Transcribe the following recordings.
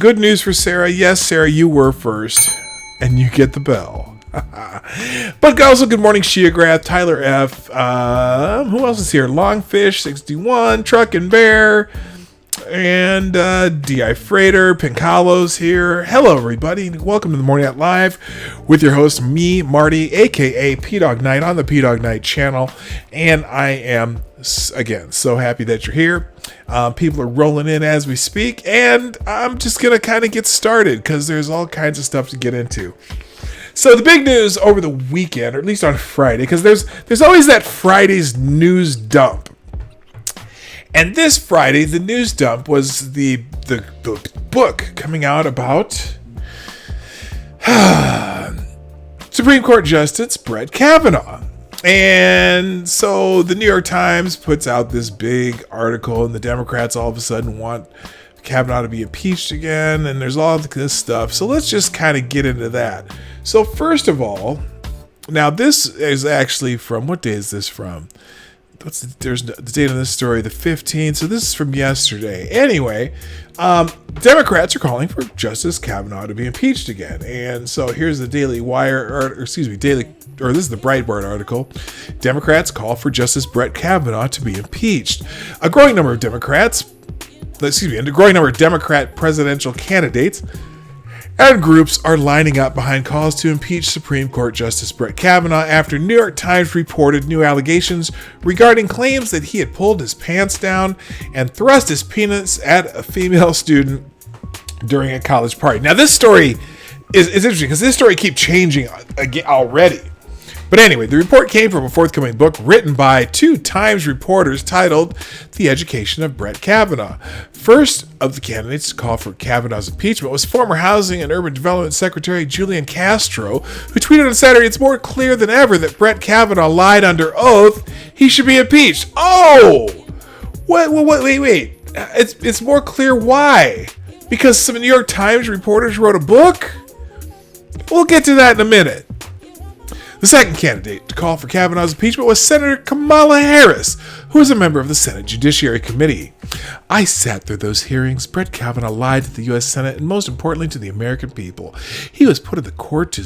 Good news for Sarah. Yes, Sarah, you were first, and you get the bell. But also, good morning, Shiagrath, Tyler F. Who else is here? Longfish 61, Truck and Bear, and D.I. Freighter, Pincalo's here. Hello, everybody. Welcome to the Morning Out Live with your host, me, Marty, a.k.a. Dawg Knight on the Dawg Knight channel. And I am, again, so happy that you're here. People are rolling in as we speak, and I'm just going to kind of get started because there's all kinds of stuff to get into. So the big news over the weekend, or at least on Friday, because there's always that Friday's news dump. And this Friday, the news dump was the book coming out about Supreme Court Justice Brett Kavanaugh. And so the New York Times puts out this big article, and the Democrats all of a sudden want Kavanaugh to be impeached again, and there's all this stuff. So let's just kind of get into that. So first of all, now this is actually from, what day is this from? There's the date of this story, the 15th. So this is from yesterday. Anyway, Democrats are calling for Justice Kavanaugh to be impeached again. And so here's the Daily Wire, this is the Breitbart article. Democrats call for Justice Brett Kavanaugh to be impeached. A growing number of Democrat presidential candidates and groups are lining up behind calls to impeach Supreme Court Justice Brett Kavanaugh after New York Times reported new allegations regarding claims that he had pulled his pants down and thrust his penis at a female student during a college party. Now, this story is interesting because this story keeps changing again already. But anyway, the report came from a forthcoming book written by two Times reporters titled The Education of Brett Kavanaugh. First of the candidates to call for Kavanaugh's impeachment was former Housing and Urban Development Secretary Julian Castro, who tweeted on Saturday, "It's more clear than ever that Brett Kavanaugh lied under oath. He should be impeached." Oh! Wait. It's more clear why? Because some New York Times reporters wrote a book? We'll get to that in a minute. The second candidate to call for Kavanaugh's impeachment was Senator Kamala Harris, who is a member of the Senate Judiciary Committee. "I sat through those hearings. Brett Kavanaugh lied to the U.S. Senate and, most importantly, to the American people. He was put in the court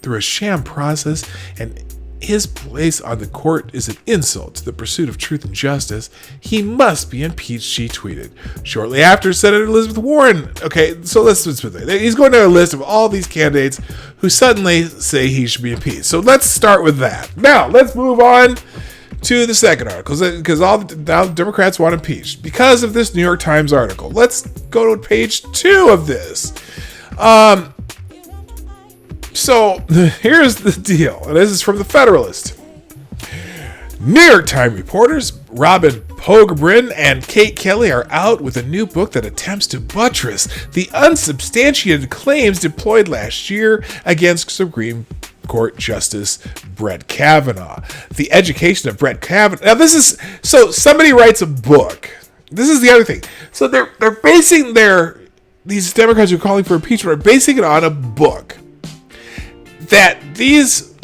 through a sham process, and his place on the court is an insult to the pursuit of truth and justice. He must be impeached," she tweeted. Shortly after, Senator Elizabeth Warren. Okay, so let's put that. He's going to a list of all these candidates who suddenly say he should be impeached. So let's start with that. Now, let's move on to the second article, because all the Democrats want impeached because of this New York Times article. Let's go to page 2 of this. So here's the deal, and this is from the Federalist. New York Times reporters Robin Pogrebin and Kate Kelly are out with a new book that attempts to buttress the unsubstantiated claims deployed last year against Supreme Court Justice Brett Kavanaugh. The Education of Brett Kavanaugh. Now so somebody writes a book. This is the other thing. So they're basing these Democrats who are calling for impeachment are basing it on a book that these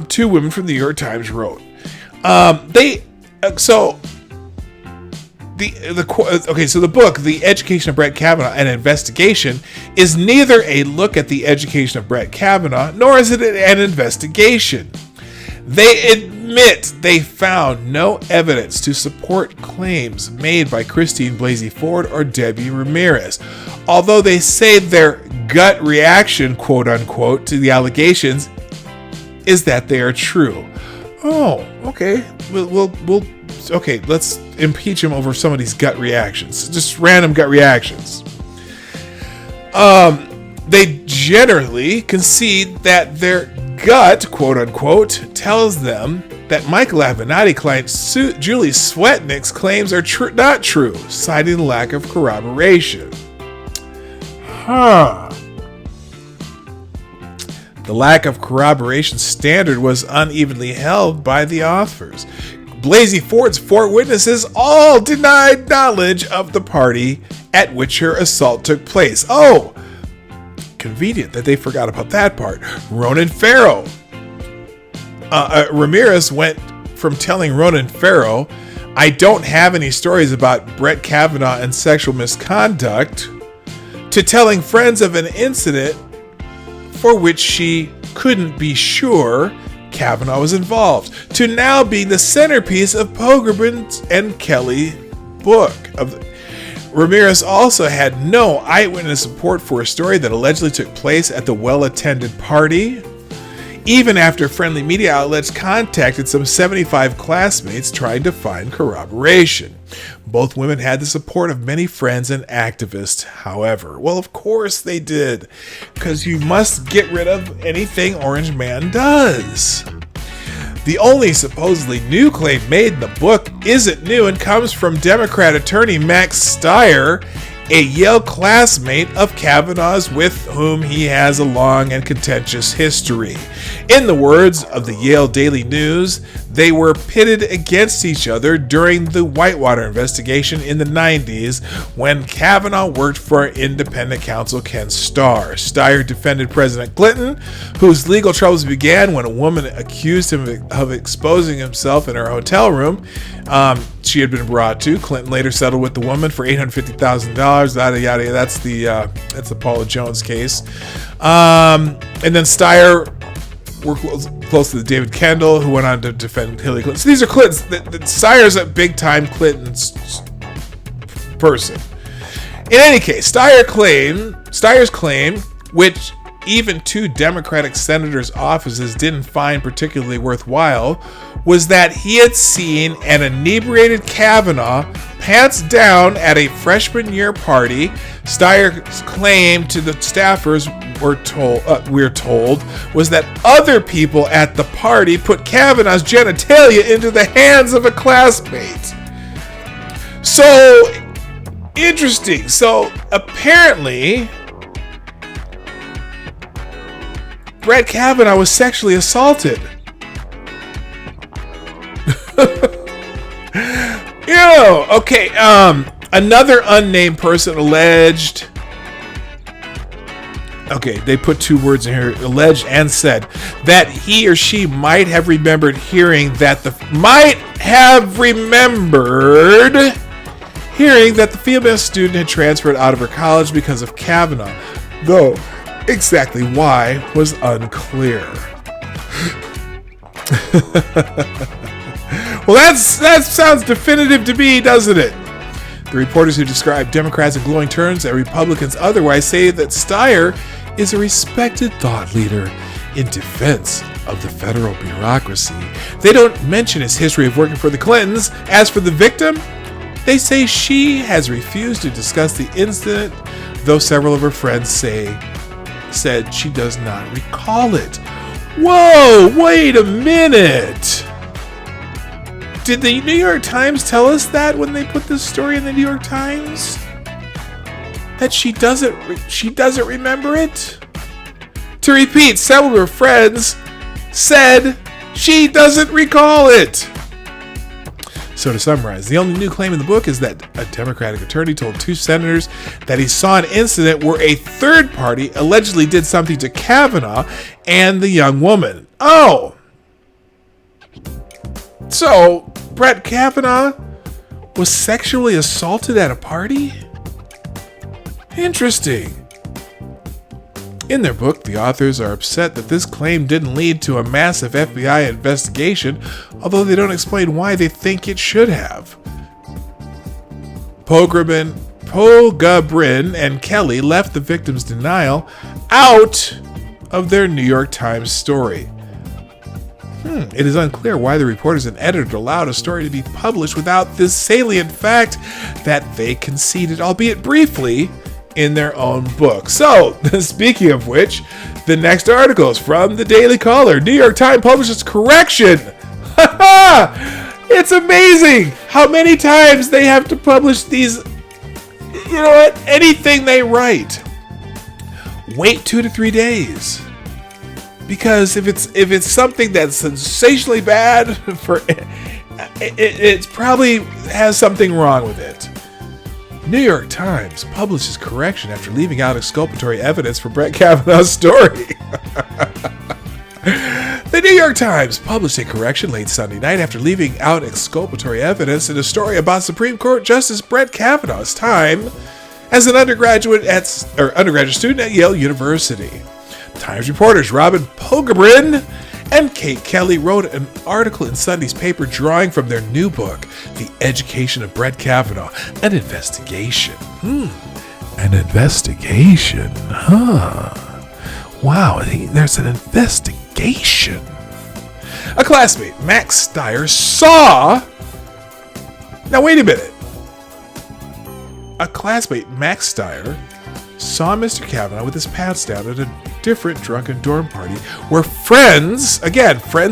two women from the New York Times wrote. So the book, The Education of Brett Kavanaugh, an investigation, is neither a look at the education of Brett Kavanaugh, nor is it an investigation. They admit they found no evidence to support claims made by Christine Blasey Ford or Debbie Ramirez, although they say their gut reaction, quote unquote, to the allegations is that they are true. Oh, okay. Okay, let's impeach him over some of these gut reactions. Just random gut reactions. They generally concede that their gut, quote unquote, tells them that Michael Avenatti client Julie Swetnick's claims are not true, citing the lack of corroboration. The lack of corroboration standard was unevenly held by the authors. Blasey Ford's 4 witnesses all denied knowledge of the party at which her assault took place. Oh, convenient that they forgot about that part. Ronan Farrow. Ramirez went from telling Ronan Farrow, "I don't have any stories about Brett Kavanaugh and sexual misconduct," to telling friends of an incident for which she couldn't be sure Kavanaugh was involved, to now being the centerpiece of Pogrebin and Kelly book. Ramirez also had no eyewitness support for a story that allegedly took place at the well-attended party, even after friendly media outlets contacted some 75 classmates trying to find corroboration. Both women had the support of many friends and activists, however. Well, of course they did, because you must get rid of anything Orange Man does. The only supposedly new claim made in the book isn't new and comes from Democrat attorney Max Stier, a Yale classmate of Kavanaugh's with whom he has a long and contentious history. In the words of the Yale Daily News, they were pitted against each other during the Whitewater investigation in the 90s when Kavanaugh worked for independent counsel Ken Starr. Stier defended President Clinton, whose legal troubles began when a woman accused him of exposing himself in her hotel room. She had been brought to. Clinton later settled with the woman for $850,000. Yada yada. That's the Paula Jones case. And then Stier worked close to David Kendall, who went on to defend Hillary Clinton. So these are Clintons. Stier's a big-time Clinton's person. In any case, Stier's claim, which even two Democratic senators' offices didn't find particularly worthwhile, was that he had seen an inebriated Kavanaugh pants down at a freshman year party. Stier's claim to the staffers, we're told, was that other people at the party put Kavanaugh's genitalia into the hands of a classmate. So, interesting. So, apparently, Brett Kavanaugh was sexually assaulted. Okay, another unnamed person alleged. Okay, they put two words in here, alleged and said, that he or she might have remembered hearing that the female student had transferred out of her college because of Kavanaugh, though exactly why was unclear. Well, that sounds definitive to me, doesn't it? The reporters who describe Democrats in glowing terms and Republicans otherwise say that Stier is a respected thought leader in defense of the federal bureaucracy. They don't mention his history of working for the Clintons. As for the victim, they say she has refused to discuss the incident, though several of her friends said she does not recall it. Whoa, wait a minute. Did the New York Times tell us that when they put this story in the New York Times? That she doesn't remember it? To repeat, several of her friends said she doesn't recall it. So to summarize, the only new claim in the book is that a Democratic attorney told two senators that he saw an incident where a third party allegedly did something to Kavanaugh and the young woman. Oh! So, Brett Kavanaugh was sexually assaulted at a party? Interesting. In their book, the authors are upset that this claim didn't lead to a massive FBI investigation, although they don't explain why they think it should have. Pogrebin and Kelly left the victim's denial out of their New York Times story. It is unclear why the reporters and editor allowed a story to be published without this salient fact that they conceded, albeit briefly, in their own book. So, speaking of which, the next article is from the Daily Caller. New York Times publishes correction. It's amazing how many times they have to publish these, anything they write. Wait 2 to 3 days. Because if it's something that's sensationally bad, it probably has something wrong with it. New York Times publishes correction after leaving out exculpatory evidence for Brett Kavanaugh's story. The New York Times published a correction late Sunday night after leaving out exculpatory evidence in a story about Supreme Court Justice Brett Kavanaugh's time as an undergraduate student at Yale University. Times reporters Robin Pogrebin and Kate Kelly wrote an article in Sunday's paper drawing from their new book, The Education of Brett Kavanaugh, an investigation. An investigation, huh? Wow, there's an investigation. A classmate, Max Steyer, saw... Now, wait a minute. A classmate, Max Steyer, saw Mr. Kavanaugh with his pants down at a different drunken dorm party where friends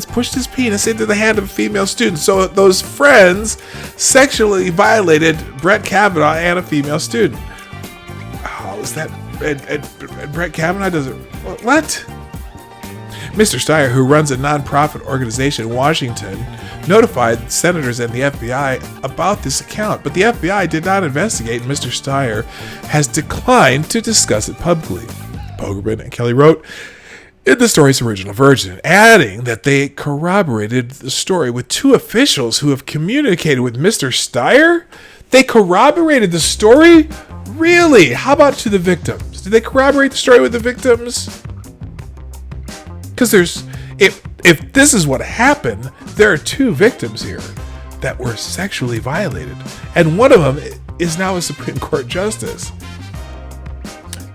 pushed his penis into the hand of a female student. So those friends sexually violated Brett Kavanaugh and a female student. How is that? And Brett Kavanaugh doesn't... What? Mr. Steyer, who runs a nonprofit organization in Washington, notified senators and the FBI about this account, but the FBI did not investigate, and Mr. Steyer has declined to discuss it publicly. Pogrebin and Kelly wrote in the story's original version, adding that they corroborated the story with two officials who have communicated with Mr. Steyer. They corroborated the story? Really? How about to the victims? Did they corroborate the story with the victims? Because if this is what happened, there are two victims here that were sexually violated, and one of them is now a Supreme Court justice.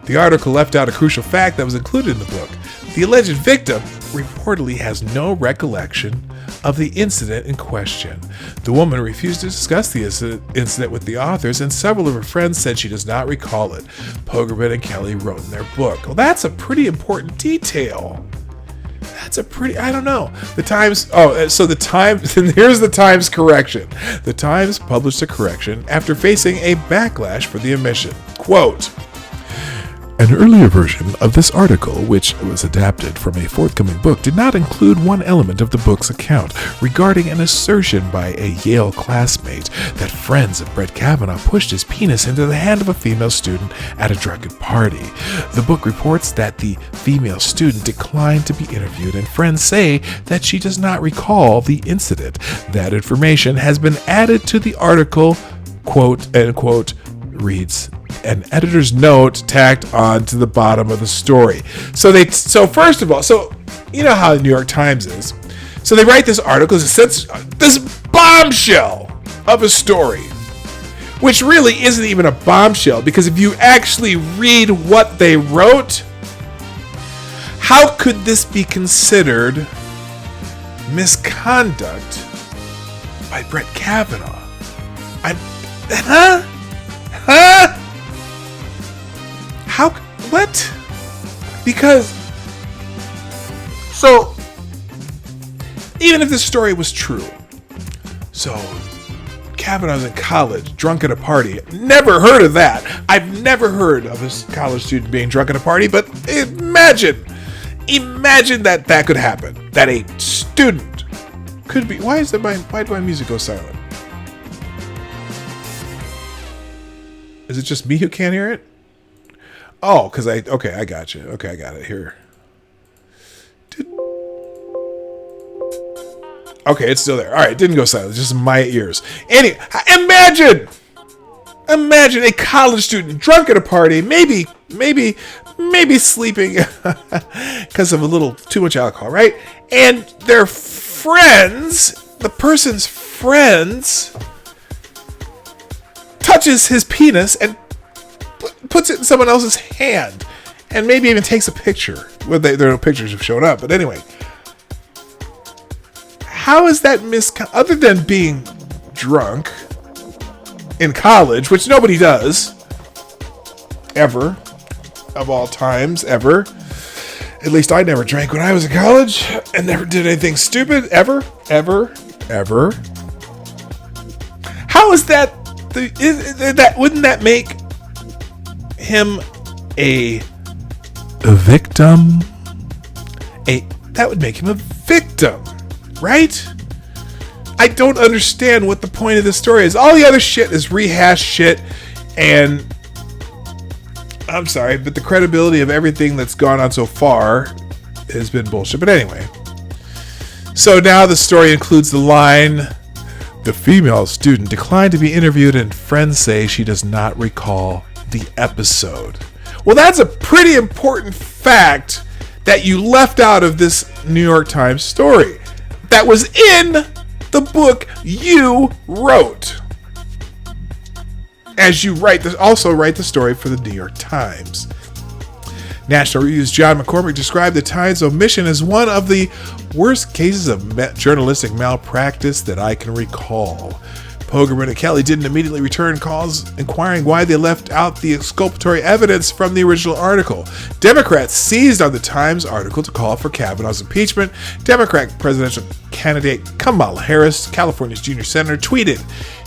The article left out a crucial fact that was included in the book. The alleged victim reportedly has no recollection of the incident in question. The woman refused to discuss the incident with the authors, and several of her friends said she does not recall it. Pogrebin and Kelly wrote in their book. Well, that's a pretty important detail. I don't know. The Times, the Times, and here's the Times correction. The Times published a correction after facing a backlash for the omission. Quote, an earlier version of this article, which was adapted from a forthcoming book, did not include one element of the book's account regarding an assertion by a Yale classmate that friends of Brett Kavanaugh pushed his penis into the hand of a female student at a drunken party. The book reports that the female student declined to be interviewed, and friends say that she does not recall the incident. That information has been added to the article, quote, end quote, reads, an editor's note tacked on to the bottom of the story. So first of all, you know how the New York Times is. So they write this article, this bombshell of a story, which really isn't even a bombshell, because if you actually read what they wrote, how could this be considered misconduct by Brett Kavanaugh? How? What? Because, even if this story was true, Kavanaugh's in college, drunk at a party. Never heard of that. I've never heard of a college student being drunk at a party, but imagine that could happen. That a student could be. Why did my music go silent? Is it just me who can't hear it? Oh, because I got you. Okay, I got it here. Okay, it's still there. All right, it didn't go silent. It's just my ears. Anyway, imagine a college student drunk at a party, maybe sleeping because of a little too much alcohol, right? And their friends, the person's friends, touches his penis and puts it in someone else's hand, and maybe even takes a picture. Well, there are no pictures have shown up, but anyway, how is that other than being drunk in college, which nobody does ever, of all times, ever. At least I never drank when I was in college and never did anything stupid, ever. How is that? Wouldn't that make him a victim? That would make him a victim, right? I don't understand what the point of this story is. All the other shit is rehashed shit, and I'm sorry, but the credibility of everything that's gone on so far has been bullshit. But anyway, so now the story includes the line, the female student declined to be interviewed and friends say she does not recall the episode. Well, that's a pretty important fact that you left out of this New York Times story that was in the book you wrote. As you also write the story for the New York Times. National Review's John McCormick described the Times' omission as one of the worst cases of journalistic malpractice that I can recall. Pogerman and Kelly didn't immediately return calls inquiring why they left out the exculpatory evidence from the original article. Democrats seized on the Times article to call for Kavanaugh's impeachment. Democratic presidential candidate Kamala Harris, California's junior senator, tweeted,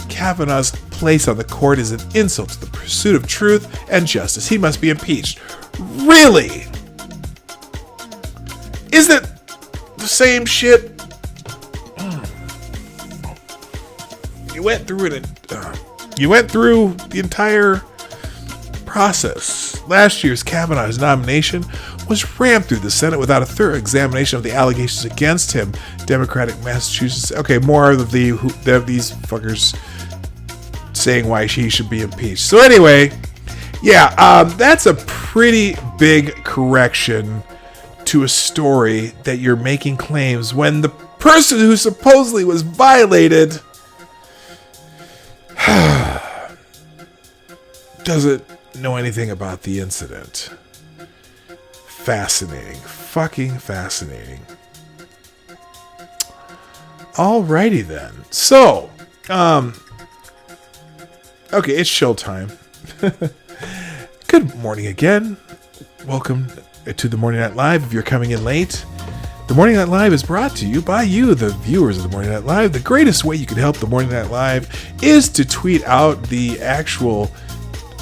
"Kavanaugh's place on the court is an insult to the pursuit of truth and justice. He must be impeached." Really? Is it the same shit? You went through it. You went through the entire process. Last year's Kavanaugh's nomination was rammed through the Senate without a thorough examination of the allegations against him. Democratic Massachusetts. Okay, more of these fuckers saying why he should be impeached. So anyway, yeah, that's a pretty big correction to a story that you're making claims when the person who supposedly was violated doesn't know anything about the incident. Fascinating. Fucking fascinating. Alrighty then. So, okay, it's showtime. Good morning again. Welcome to the Morning Night Live. If you're coming in late, the Morning Night Live is brought to you by you, the viewers of the Morning Night Live. The greatest way you can help the Morning Night Live is to tweet out the actual...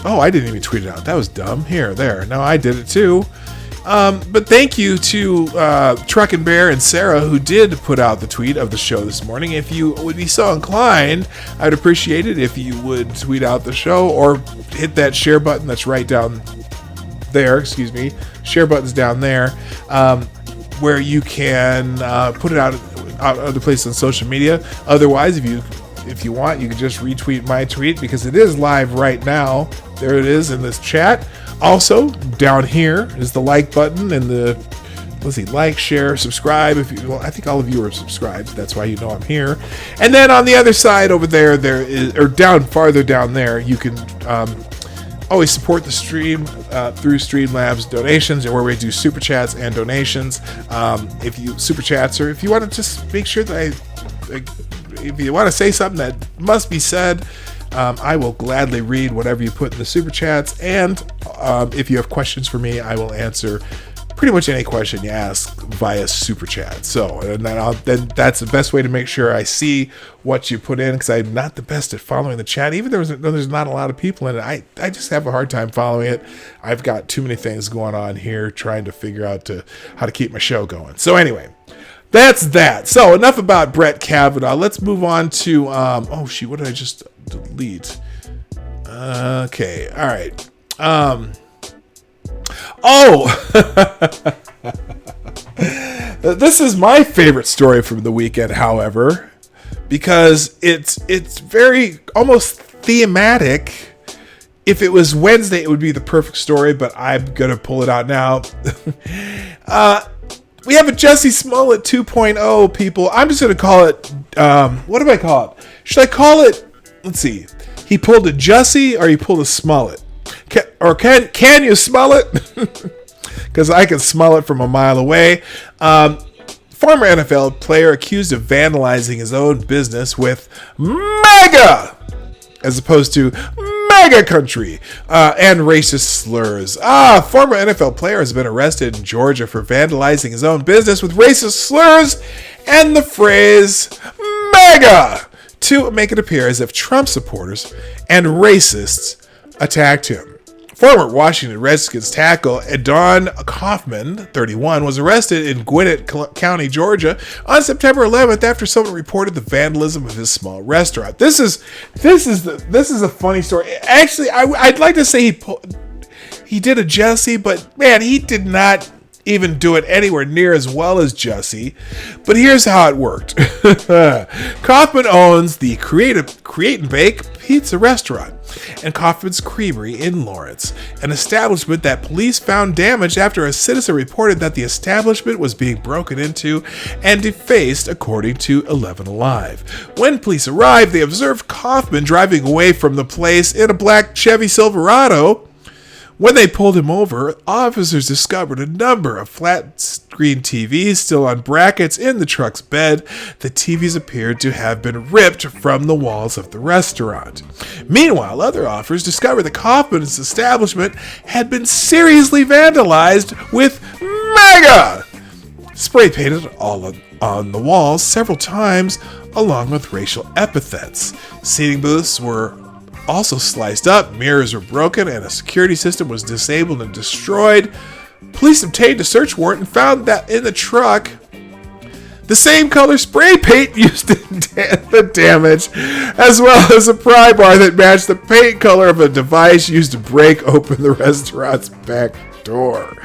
Oh, I didn't even tweet it out. That was dumb. There. No, I did it too. But thank you to Truck and Bear and Sarah who did put out the tweet of the show this morning. If you would be so inclined, I'd appreciate it if you would tweet out the show or hit that share button that's right down there. Excuse me. Share button's down there where you can put it out other places on social media. Otherwise, if you want, you can just retweet my tweet because it is live right now. There it is in this chat. Also, down here is the like button and the, let's see, like, share, subscribe. I think all of you are subscribed. That's why you know I'm here. And then on the other side over there is, or farther down there, you can always support the stream through Streamlabs donations, where we do super chats and donations. If you super chats, or if you want to just make sure that if you want to say something that must be said, I will gladly read whatever you put in the super chats. And if you have questions for me, I will answer pretty much any question you ask via super chat. So, and then that's the best way to make sure I see what you put in, because I'm not the best at following the chat. Even though there's not a lot of people in it, I just have a hard time following it. I've got too many things going on here trying to figure out how to keep my show going. So anyway, that's that. So enough about Brett Kavanaugh. Let's move on to oh shoot, what did I just delete? Okay, all right. This is my favorite story from the weekend, however, because it's very almost thematic. If it was Wednesday, it would be the perfect story, but I'm gonna pull it out now. We have a Jussie Smollett 2.0, people. I'm just gonna call it. What do I call it? Should I call it? Let's see. He pulled a Jussie, or he pulled a Smollett. Can you smell it? Because I can smell it from a mile away. Former NFL player accused of vandalizing his own business with MAGA, as opposed to MAGA country, and racist slurs. Former NFL player has been arrested in Georgia for vandalizing his own business with racist slurs and the phrase MAGA to make it appear as if Trump supporters and racists attacked him. Former Washington Redskins tackle Adon Kaufman, 31, was arrested in Gwinnett County, Georgia, on September 11th after someone reported the vandalism of his small restaurant. This is a funny story. Actually, I'd like to say he did a Jussie, but man, he did not. even do it anywhere near as well as Jussie. But here's how it worked. Kaufman owns the Create and Bake Pizza Restaurant and Kaufman's Creamery in Lawrence, an establishment that police found damaged after a citizen reported that the establishment was being broken into and defaced, according to 11 Alive. When police arrived, they observed Kaufman driving away from the place in a black Chevy Silverado. When they pulled him over, officers discovered a number of flat-screen TVs still on brackets in the truck's bed. The TVs appeared to have been ripped from the walls of the restaurant. Meanwhile, other officers discovered that Kaufman's establishment had been seriously vandalized with MAGA spray painted all on the walls several times, along with racial epithets. Seating booths were also sliced up, mirrors were broken, and a security system was disabled and destroyed. Police obtained a search warrant and found that in the truck, the same color spray paint used in the damage, as well as a pry bar that matched the paint color of a device used to break open the restaurant's back door.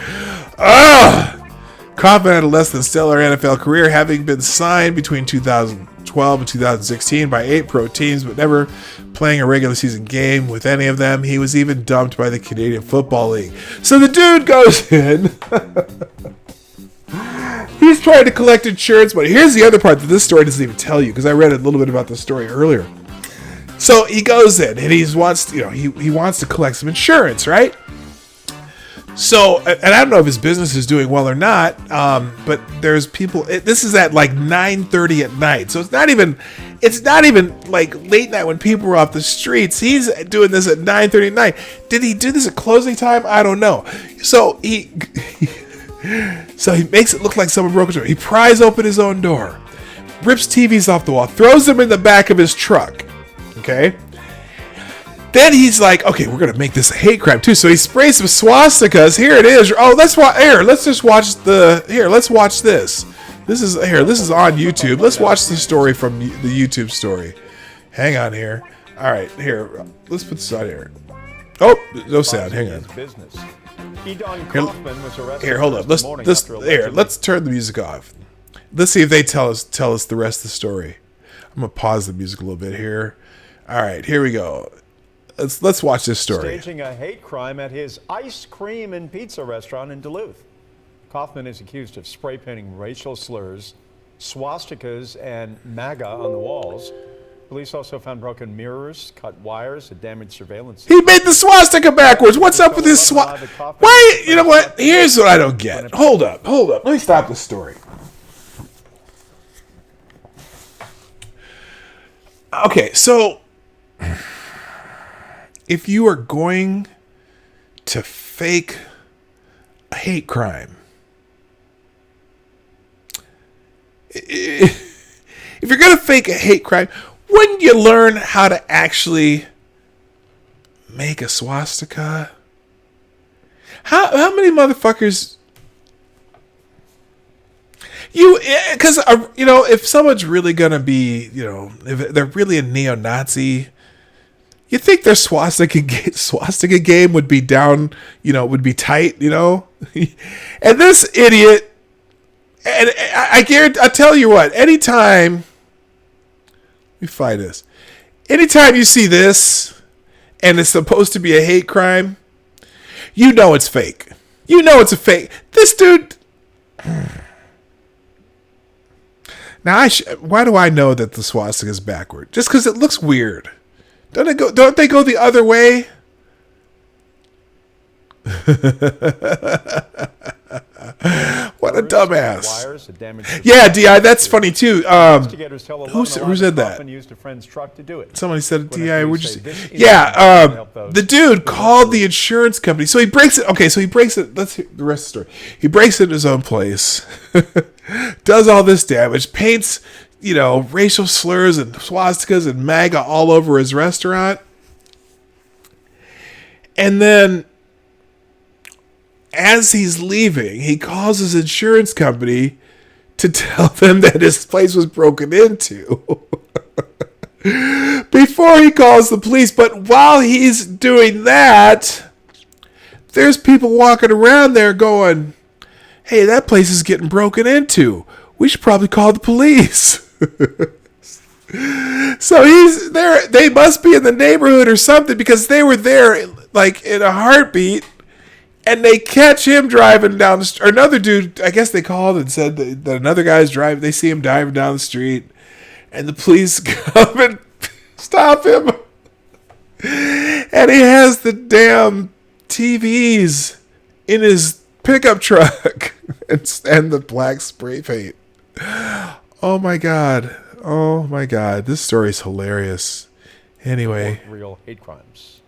Kaufman had a less than stellar NFL career, having been signed between 2012 and 2016 by 8 pro teams, but never playing a regular season game with any of them. He was even dumped by the Canadian Football League. So the dude goes in. He's trying to collect insurance money. Here's the other part that this story doesn't even tell you, because I read a little bit about this story earlier. So he goes in and he wants to collect some insurance, right? So, and I don't know if his business is doing well or not, but there's people. This is at like 9:30 at night, so it's not even like late night when people are off the streets. He's doing this at 9:30 at night. Did he do this at closing time? I don't know. So he makes it look like someone broke into it. He pries open his own door, rips TVs off the wall, throws them in the back of his truck. Okay. Then he's like, okay, we're gonna make this a hate crime too. So he sprays some swastikas. Here it is. Oh, let's watch this. This is on YouTube. Let's watch the story from the YouTube story. Hang on here. All right, here. Let's put this on here. Oh, no sound. Hang on. Here, hold up. Let's turn the music off. Let's see if they tell us the rest of the story. I'm gonna pause the music a little bit here. All right, here we go. Let's watch this story. Staging a hate crime at his ice cream and pizza restaurant in Duluth. Kaufman is accused of spray painting racial slurs, swastikas, and MAGA on the walls. Police also found broken mirrors, cut wires, a damaged surveillance system. He made the swastika backwards. What's up with this swastika? Why? You know what? Here's what I don't get. Hold up. Let me stop the story. Okay, so if you are going to fake a hate crime, if you're going to fake a hate crime, wouldn't you learn how to actually make a swastika? How many motherfuckers... Because, if someone's really going to be, if they're really a neo-Nazi... You think their swastika game would be down, would be tight, And this idiot, and I guarantee, I'll tell you what, anytime, let me find this. Anytime you see this, and it's supposed to be a hate crime, it's fake. It's a fake. This dude. Now, why do I know that the swastika is backward? Just because it looks weird. Don't they go the other way? What a dumbass. Yeah, DI, that's funny too. Who said that? Somebody said it, DI. Would you say? Yeah, the dude called the insurance company. So he breaks it. Okay, so he breaks it. Let's hear the rest of the story. He breaks it in his own place, does all this damage, paints racial slurs and swastikas and MAGA all over his restaurant. And then as he's leaving, he calls his insurance company to tell them that his place was broken into before he calls the police. But while he's doing that, there's people walking around there going, hey, that place is getting broken into. We should probably call the police. So he's there. They must be in the neighborhood or something, because they were there like in a heartbeat. And they catch him driving down the street. Or another dude, I guess they called and said that another guy's driving. They see him driving down the street. And the police come and stop him. And he has the damn TVs in his pickup truck. And the black spray paint. Oh my God. Oh my God. This story's hilarious. Anyway. Real hate crimes.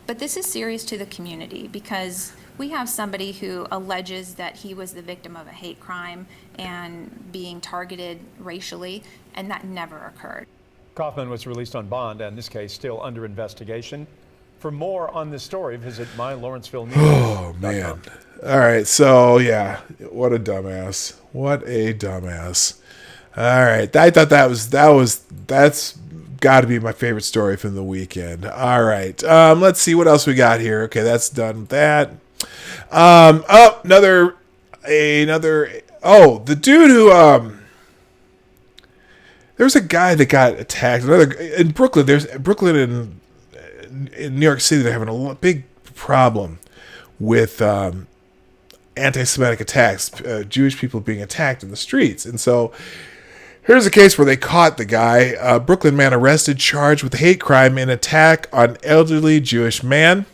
But this is serious to the community, because we have somebody who alleges that he was the victim of a hate crime and being targeted racially, and that never occurred. Kaufman was released on bond, and in this case still under investigation. For more on this story, visit mylawrencevillenews.com. Oh, man. All right. So, yeah. What a dumbass. What a dumbass. All right. I thought that's got to be my favorite story from the weekend. All right. Let's see what else we got here. Okay, that's done with that. The dude who, there's a guy that got attacked. In Brooklyn, in New York City, they're having a big problem with anti-Semitic attacks, Jewish people being attacked in the streets. And so here's a case where they caught the guy, a Brooklyn man arrested, charged with hate crime in attack on elderly Jewish man.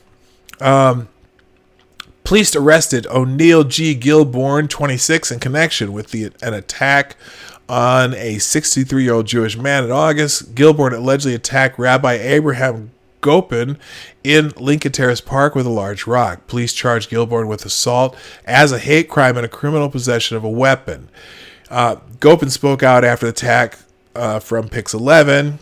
Police arrested O'Neill G. Gilborn, 26, in connection with an attack on a 63-year-old Jewish man in August. Gilborn allegedly attacked Rabbi Abraham Gopin in Lincoln Terrace Park with a large rock. Police charged Gilborn with assault as a hate crime and a criminal possession of a weapon. Gopin spoke out after the attack from Pix 11.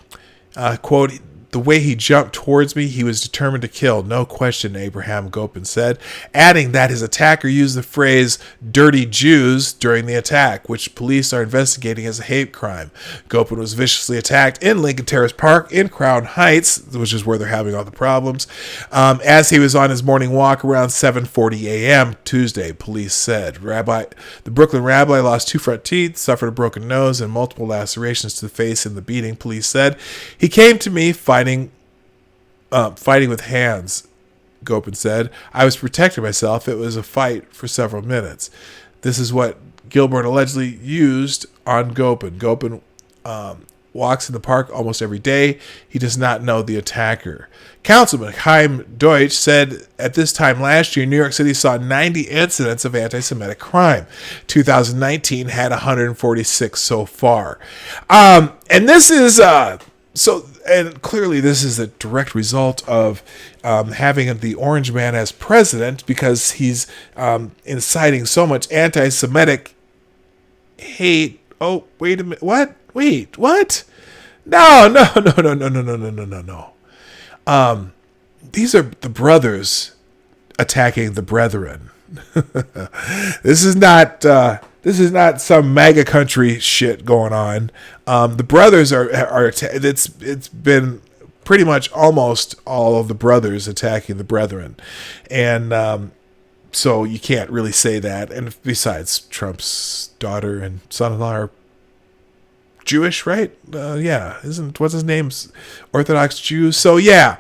Quote, "The way he jumped towards me, he was determined to kill. No question," Abraham Gopin said, adding that his attacker used the phrase "dirty Jews" during the attack, which police are investigating as a hate crime. Gopin was viciously attacked in Lincoln Terrace Park in Crown Heights, which is where they're having all the problems, as he was on his morning walk around 7:40 a.m. Tuesday, police said. The Brooklyn rabbi lost 2 front teeth, suffered a broken nose, and multiple lacerations to the face in the beating, police said. "He came to me fighting with hands," Gopin said. "I was protecting myself. It was a fight for several minutes." This is what Gilborn allegedly used on Gopin. Gopin walks in the park almost every day. He does not know the attacker. Councilman Chaim Deutsch said at this time last year, New York City saw 90 incidents of anti-Semitic crime. 2019 had 146 so far. And this is... And clearly this is a direct result of having the Orange Man as president, because he's inciting so much anti-Semitic hate. Oh, wait a minute. What? Wait, what? No. These are the brothers attacking the brethren. This is not some MAGA country shit going on. The brothers are it's been pretty much almost all of the brothers attacking the brethren. And so you can't really say that. And besides, Trump's daughter and son-in-law are Jewish, right? Yeah. What's his name's Orthodox Jew? So yeah,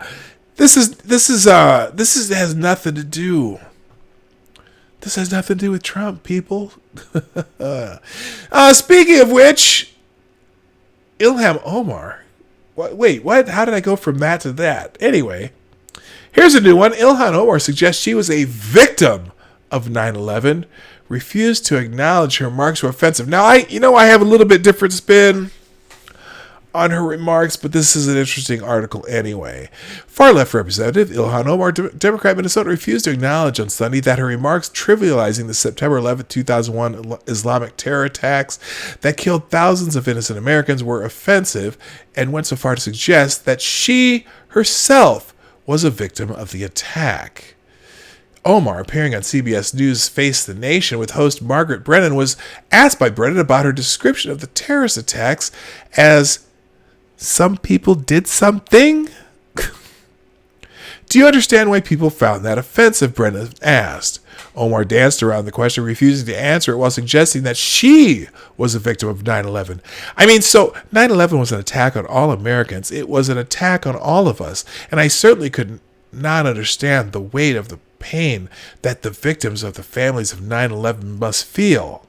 this has nothing to do. This has nothing to do with Trump, people. Speaking of which, Ilhan Omar. Wait, what? How did I go from that to that? Anyway, here's a new one. Ilhan Omar suggests she was a victim of 9/11. Refused to acknowledge her remarks were offensive. Now, I have a little bit different spin on her remarks, but this is an interesting article anyway. Far-left Representative Ilhan Omar, Democrat Minnesota, refused to acknowledge on Sunday that her remarks trivializing the September 11, 2001 Islamic terror attacks that killed thousands of innocent Americans were offensive, and went so far to suggest that she herself was a victim of the attack. Omar, appearing on CBS News' Face the Nation with host Margaret Brennan, was asked by Brennan about her description of the terrorist attacks as "some people did something." Do you understand why people found that offensive? Brennan asked. Omar danced around the question, refusing to answer it while suggesting that she was a victim of 9/11. I mean, so 9/11 was an attack on all Americans. It was an attack on all of us. And I certainly could not understand the weight of the pain that the victims of the families of 9/11 must feel.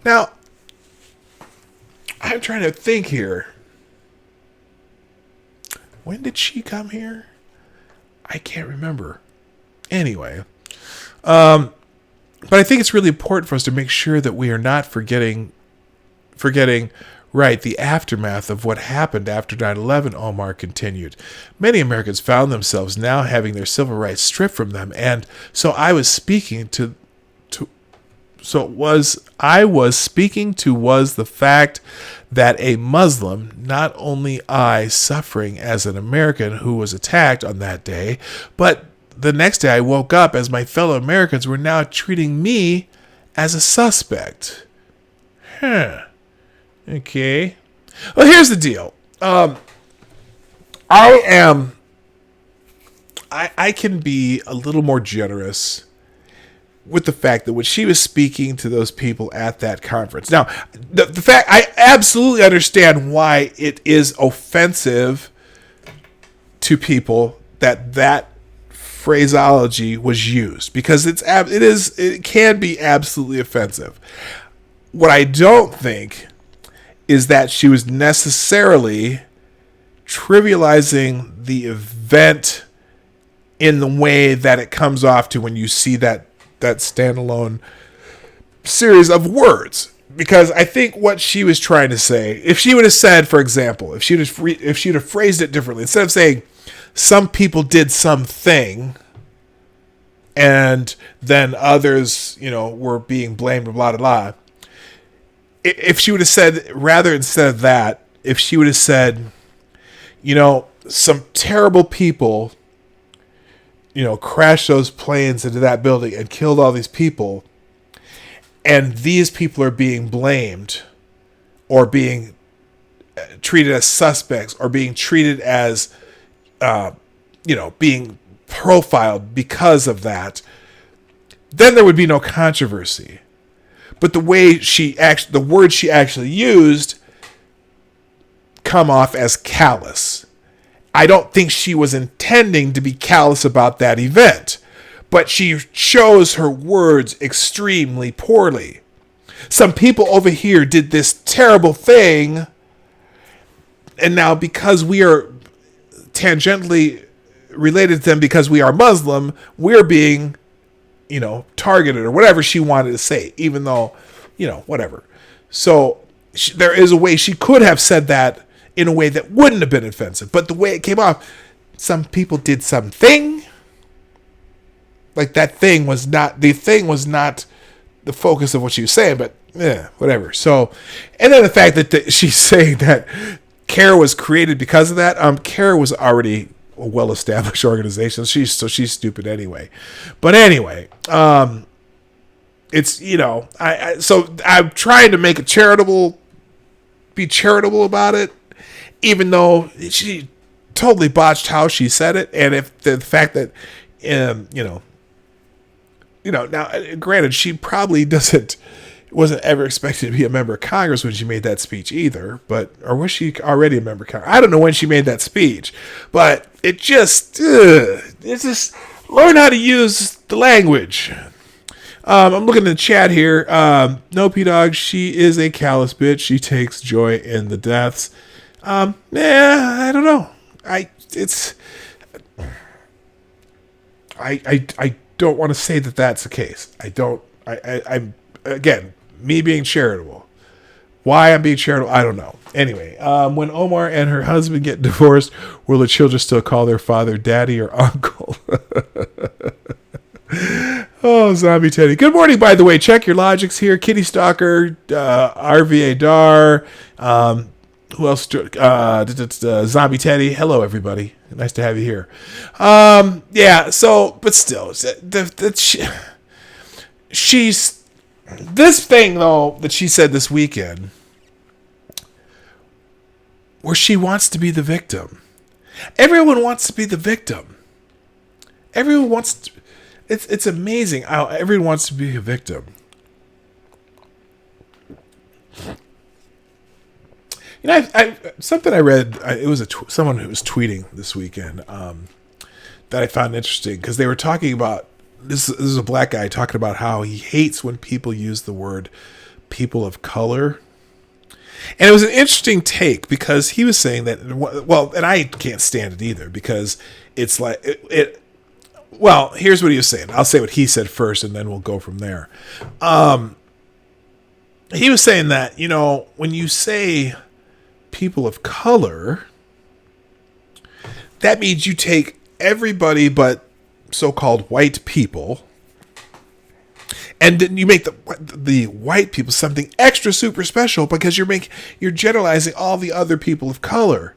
Now, I'm trying to think here. When did she come here? I can't remember. Anyway, but I think it's really important for us to make sure that we are not forgetting, right, the aftermath of what happened after 9/11, Omar continued. Many Americans found themselves now having their civil rights stripped from them, and so I was speaking to was the fact that a Muslim, not only I suffering as an American who was attacked on that day, but the next day I woke up as my fellow Americans were now treating me as a suspect. Okay. Well, here's the deal. I can be a little more generous with the fact that when she was speaking to those people at that conference. Now, the fact, I absolutely understand why it is offensive to people that phraseology was used, because it can be absolutely offensive. What I don't think is that she was necessarily trivializing the event in the way that it comes off to when you see that standalone series of words. Because I think what she was trying to say, if she would have said, for example, if she would have phrased it differently, instead of saying some people did something and then others, were being blamed, blah, blah, blah. If she would have said, rather instead of that, if she would have said, some terrible people, crashed those planes into that building and killed all these people, and these people are being blamed or being treated as suspects or being treated as, being profiled because of that, then there would be no controversy. But the words she actually used come off as callous. I don't think she was intending to be callous about that event, but she chose her words extremely poorly. Some people over here did this terrible thing, and now because we are tangentially related to them because we are Muslim, we're being, targeted, or whatever she wanted to say, even though, whatever. So there is a way she could have said that in a way that wouldn't have been offensive. But the way it came off, some people did something. Like the thing was not the focus of what she was saying, but whatever. So, and then the fact that she's saying that CARE was created because of that. CARE was already a well-established organization. So she's stupid anyway. But anyway, it's, so I'm trying to make it be charitable about it, even though she totally botched how she said it. And if the fact that, now granted, she probably wasn't ever expected to be a member of Congress when she made that speech either, or was she already a member of Congress? I don't know when she made that speech, but it's just learn how to use the language. I'm looking in the chat here. No, P-Dog, she is a callous bitch. She takes joy in the deaths. I don't know. I don't want to say that that's the case. I'm again, me being charitable. Why I'm being charitable, I don't know. Anyway, when Omar and her husband get divorced, will the children still call their father daddy or uncle? Oh, Zombie Teddy. Good morning, by the way. Check your logics here. Kitty Stalker, RVA Dar, who else? Zombie Teddy. Hello, everybody. Nice to have you here. But still, she's this thing, though, that she said this weekend, where she wants to be the victim. Everyone wants to be the victim. Everyone wants to, it's amazing how everyone wants to be a victim. You know, I something I read. It was someone who was tweeting this weekend that I found interesting, because they were talking about this. This is a black guy talking about how he hates when people use the word "people of color," and it was an interesting take, because he was saying that. Well, and I can't stand it either, because it's like it. Well, here's what he was saying. I'll say what he said first, and then we'll go from there. He was saying that, you know, when you say people of color, that means you take everybody but so-called white people, and then you make the white people something extra super special, because you're generalizing all the other people of color,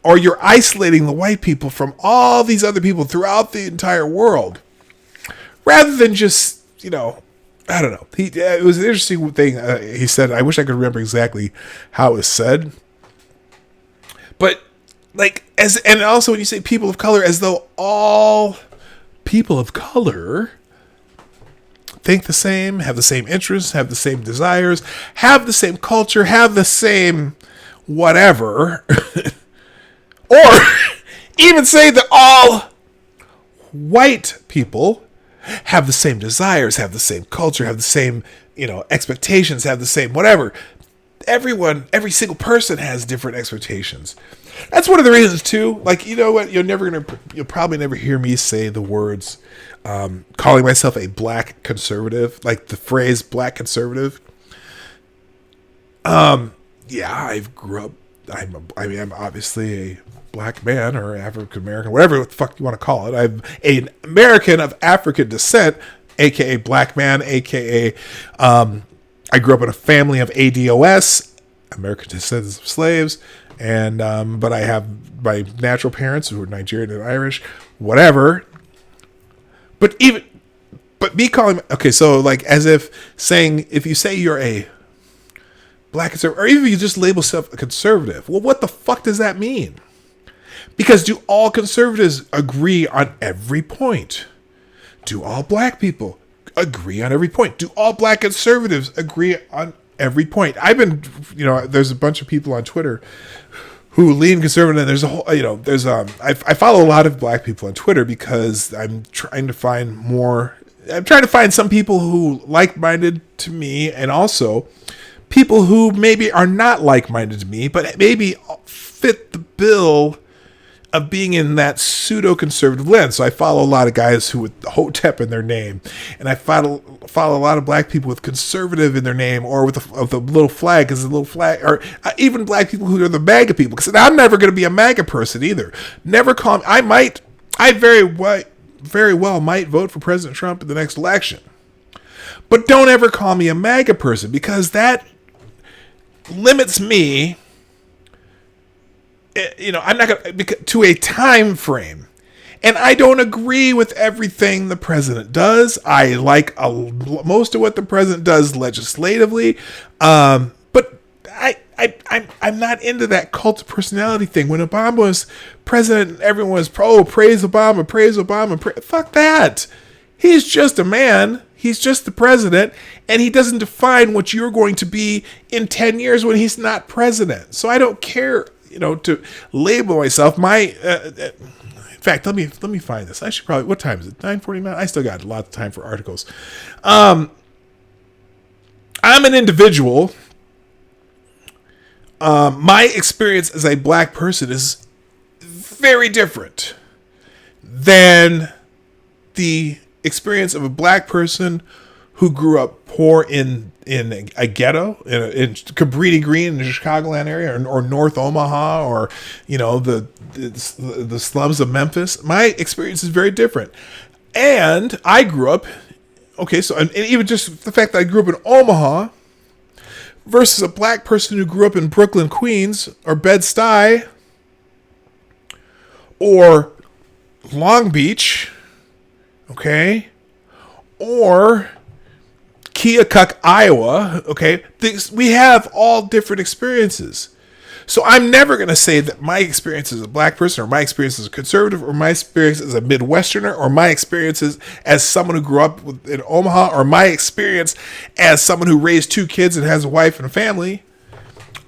or you're isolating the white people from all these other people throughout the entire world, rather than just, you know, I don't know. It was an interesting thing he said. I wish I could remember exactly how it was said. But like, and also when you say people of color, as though all people of color think the same, have the same interests, have the same desires, have the same culture, have the same whatever, or even say that all white people have the same desires, have the same culture, have the same, you know, expectations, have the same whatever. Every single person has different expectations. That's one of the reasons too. Like, you know what? You'll probably never hear me say the words, calling myself a black conservative, like the phrase black conservative. Yeah, I'm obviously a black man, or African American, whatever the fuck you want to call it. I'm an American of African descent, aka black man, aka I grew up in a family of ADOS, American descendants of slaves, and but I have my natural parents who are Nigerian and Irish, whatever. But me calling, okay, so like, as if saying, if you say you're a black conservative, or even if you just label yourself a conservative, well, what the fuck does that mean? Because do all conservatives agree on every point? Do all black people agree on every point? Do all black conservatives agree on every point? I've been, you know, there's a bunch of people on Twitter who lean conservative, and there's a whole, you know, I follow a lot of black people on Twitter, because I'm trying to find some people who like-minded to me, and also people who maybe are not like-minded to me, but maybe fit the bill of being in that pseudo-conservative lens. So I follow a lot of guys who with Hotep in their name, and I follow a lot of black people with conservative in their name, or with the little flag, because the little flag, or even black people who are the MAGA people, because I'm never going to be a MAGA person either. Never call me. I very well might vote for President Trump in the next election, but don't ever call me a MAGA person, because that limits me. You know, I'm not going to a time frame, and I don't agree with everything the president does. I like most of what the president does legislatively, but I'm not into that cult of personality thing. When Obama was president, everyone was praise Obama, praise Obama. Fuck that. He's just a man. He's just the president, and he doesn't define what you're going to be in 10 years when he's not president. So I don't care, you know, to label myself. In fact, let me find this. I should probably, what time is it? 9:49? I still got a lot of time for articles. I'm an individual. My experience as a black person is very different than the experience of a black person who grew up poor in a ghetto in Cabrini Green in the Chicagoland area, or North Omaha, or, you know, the slums of Memphis. My experience is very different, and I grew up. Okay, so and even just the fact that I grew up in Omaha versus a black person who grew up in Brooklyn, Queens, or Bed-Stuy, or Long Beach, okay, or Keokuk, Iowa, okay, we have all different experiences. So I'm never going to say that my experience as a black person, or my experience as a conservative, or my experience as a Midwesterner, or my experiences as someone who grew up in Omaha, or my experience as someone who raised 2 kids and has a wife and a family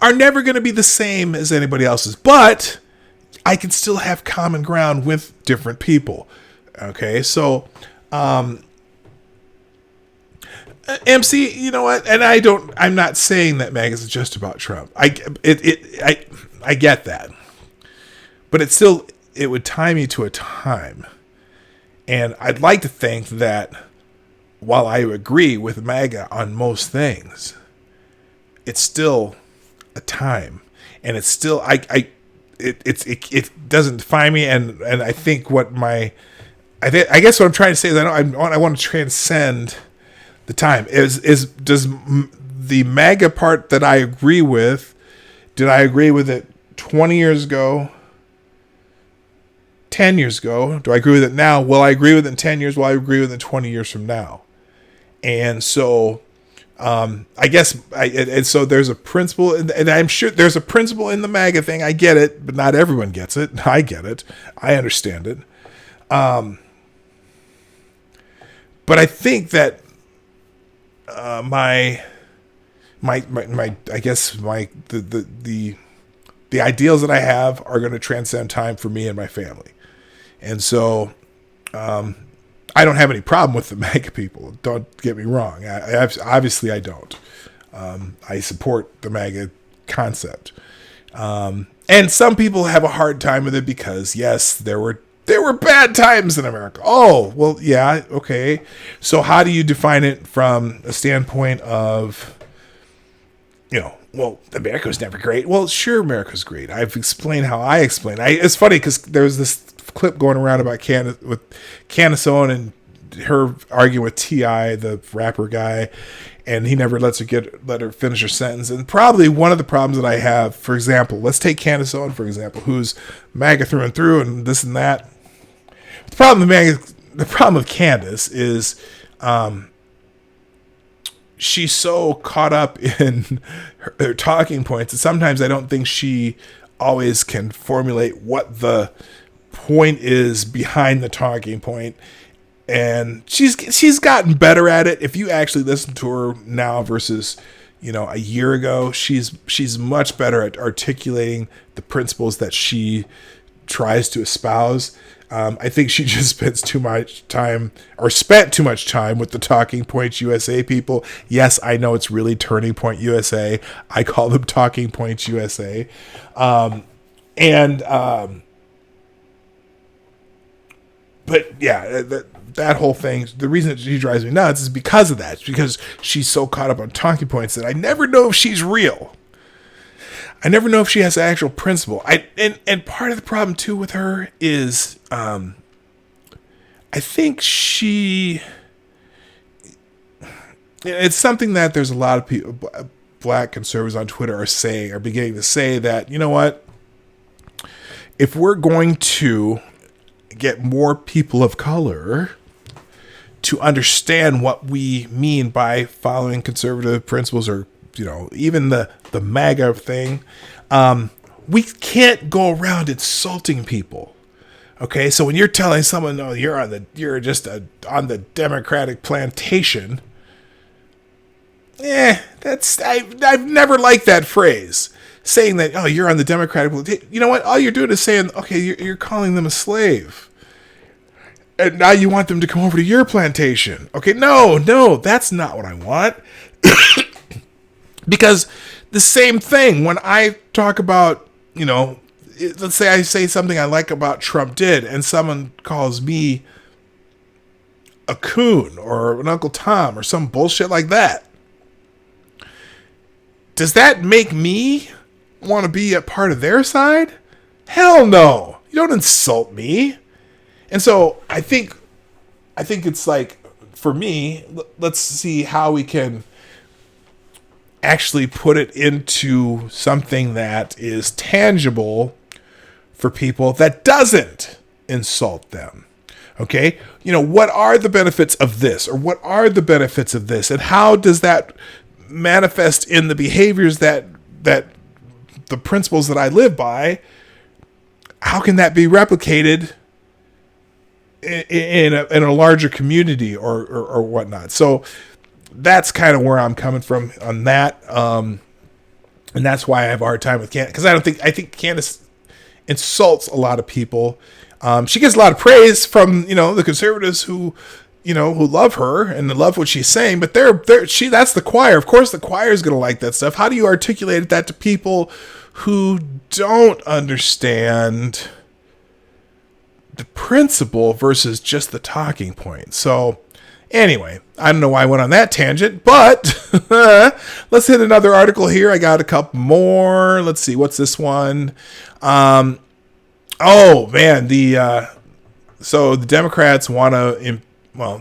are never going to be the same as anybody else's. But I can still have common ground with different people. Okay, so MC, you know what? And I'm not saying that MAGA is just about Trump. I get that, but it would tie me to a time, and I'd like to think that while I agree with MAGA on most things, it's still a time, and it's still it doesn't define me, and I think I guess what I'm trying to say is I want to transcend the time. Does the MAGA part that I agree with, did I agree with it 20 years ago, 10 years ago? Do I agree with it now? Will I agree with it in 10 years? Will I agree with it 20 years from now? And so I guess so there's a principle, and I'm sure there's a principle in the MAGA thing. I get it, but not everyone gets it. I get it. I understand it. But I think that the ideals that I have are going to transcend time for me and my family, and so I don't have any problem with the MAGA people. Don't get me wrong. Obviously I don't. I support the MAGA concept, and some people have a hard time with it because yes, there were bad times in America. Oh, well, yeah, okay. So how do you define it from a standpoint of, well, America was never great. Well, sure, America's great. I've explained how I explain. It's funny because there was this clip going around about with Candace Owen and her arguing with T.I., the rapper guy, and he never let her finish her sentence. And probably one of the problems that I have, for example, let's take Candace Owen, for example, who's MAGA through and through and this and that. The problem with Candace is she's so caught up in her talking points that sometimes I don't think she always can formulate what the point is behind the talking point. And she's gotten better at it. If you actually listen to her now versus a year ago, she's much better at articulating the principles that she tries to espouse. I think she just spent too much time with the Talking Points USA people. Yes, I know it's really Turning Point USA. I call them Talking Points USA. But yeah, that whole thing, the reason that she drives me nuts is because of that. It's because she's so caught up on talking points that I never know if she's real. I never know if she has an actual principle. And part of the problem too with her is, I think it's something that there's a lot of people, black conservatives on Twitter are beginning to say that, you know what, if we're going to get more people of color to understand what we mean by following conservative principles, or even the MAGA thing, we can't go around insulting people. Okay, so when you're telling someone, "No, you're just on the Democratic plantation," I've never liked that phrase. Saying that, "Oh, you're on the Democratic plantation." You know what? All you're doing is saying, "Okay, you're calling them a slave, and now you want them to come over to your plantation." Okay, no, that's not what I want. Because the same thing, when I talk about, let's say I say something I like about Trump did, and someone calls me a coon or an Uncle Tom or some bullshit like that. Does that make me want to be a part of their side? Hell no. You don't insult me. And so I think it's like, for me, let's see how we can actually put it into something that is tangible for people that doesn't insult them. Okay? What are the benefits of this? Or what are the benefits of this? And how does that manifest in the behaviors that the principles that I live by, how can that be replicated in a larger community or whatnot? So that's kind of where I'm coming from on that. And that's why I have a hard time with Candace, because I think Candace insults a lot of people. She gets a lot of praise from, the conservatives who love her and love what she's saying, but that's the choir. Of course the choir is going to like that stuff. How do you articulate that to people who don't understand the principle versus just the talking point? So anyway, I don't know why I went on that tangent, but let's hit another article here. I got a couple more. Let's see. What's this one? Oh man. So the Democrats want to,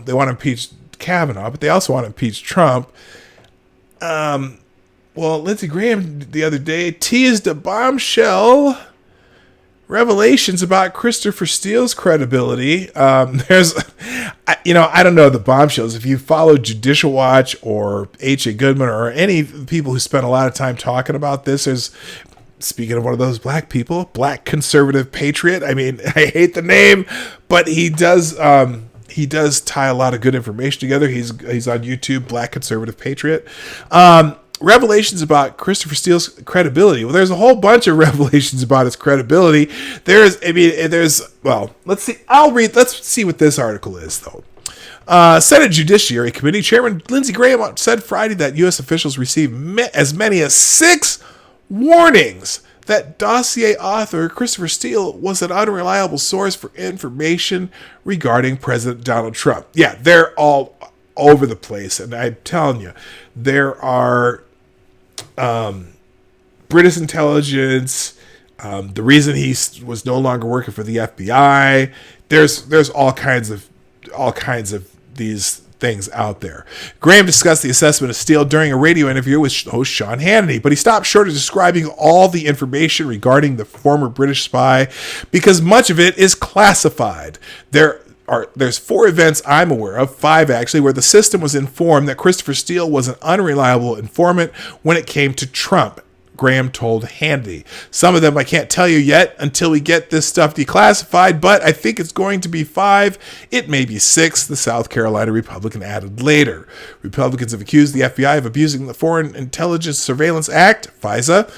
they want to impeach Kavanaugh, but they also want to impeach Trump. Lindsey Graham the other day teased a bombshell revelations about Christopher Steele's credibility. I don't know the bombshells. If you follow Judicial Watch or H.A. Goodman or any people who spend a lot of time talking about this, speaking of one of those black people, black conservative patriot. I mean, I hate the name, but he does tie a lot of good information together. He's on YouTube, Black Conservative Patriot. Revelations about Christopher Steele's credibility. Well, there's a whole bunch of revelations about his credibility. Let's see. Let's see what this article is, though. Senate Judiciary Committee Chairman Lindsey Graham said Friday that U.S. officials received as many as 6 warnings that dossier author Christopher Steele was an unreliable source for information regarding President Donald Trump. Yeah, they're all over the place, and I'm telling you, there are British intelligence. The reason he was no longer working for the FBI. There's all kinds of these things out there. Graham discussed the assessment of Steele during a radio interview with host Sean Hannity, but he stopped short of describing all the information regarding the former British spy because much of it is classified. There's 4 events I'm aware of, 5 actually, where the system was informed that Christopher Steele was an unreliable informant when it came to Trump, Graham told Hannity. Some of them I can't tell you yet until we get this stuff declassified, but I think it's going to be 5. It may be 6, the South Carolina Republican added later. Republicans have accused the FBI of abusing the Foreign Intelligence Surveillance Act, FISA,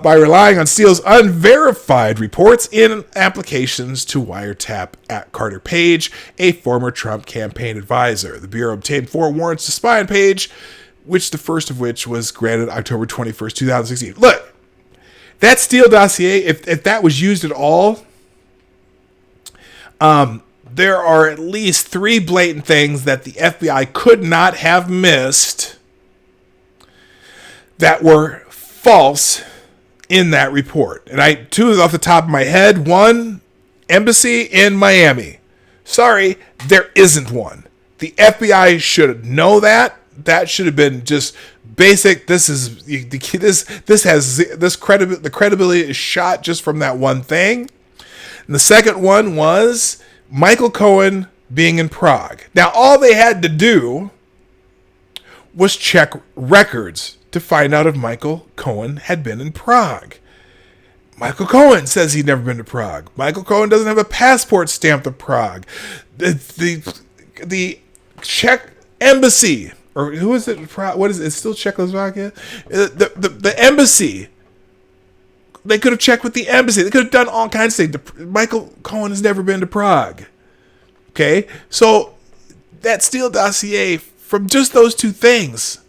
by relying on Steele's unverified reports in applications to wiretap at Carter Page, a former Trump campaign advisor. The Bureau obtained 4 warrants to spy on Page, which the first of which was granted October 21st, 2016. Look, that Steele dossier, if that was used at all, there are at least 3 blatant things that the FBI could not have missed that were false in that report. And 2 off the top of my head. 1, embassy in Miami. Sorry, there isn't one. The FBI should know that. That should have been just basic. The credibility is shot just from that one thing. And the second one was Michael Cohen being in Prague. Now, all they had to do was check records to find out if Michael Cohen had been in Prague. Michael Cohen says he'd never been to Prague. Michael Cohen doesn't have a passport stamped to Prague. The Czech embassy, or who is it? What is it? It's still Czechoslovakia. The embassy. They could have checked with the embassy. They could have done all kinds of things. Michael Cohen has never been to Prague. Okay, so that Steele dossier, from just those 2 things,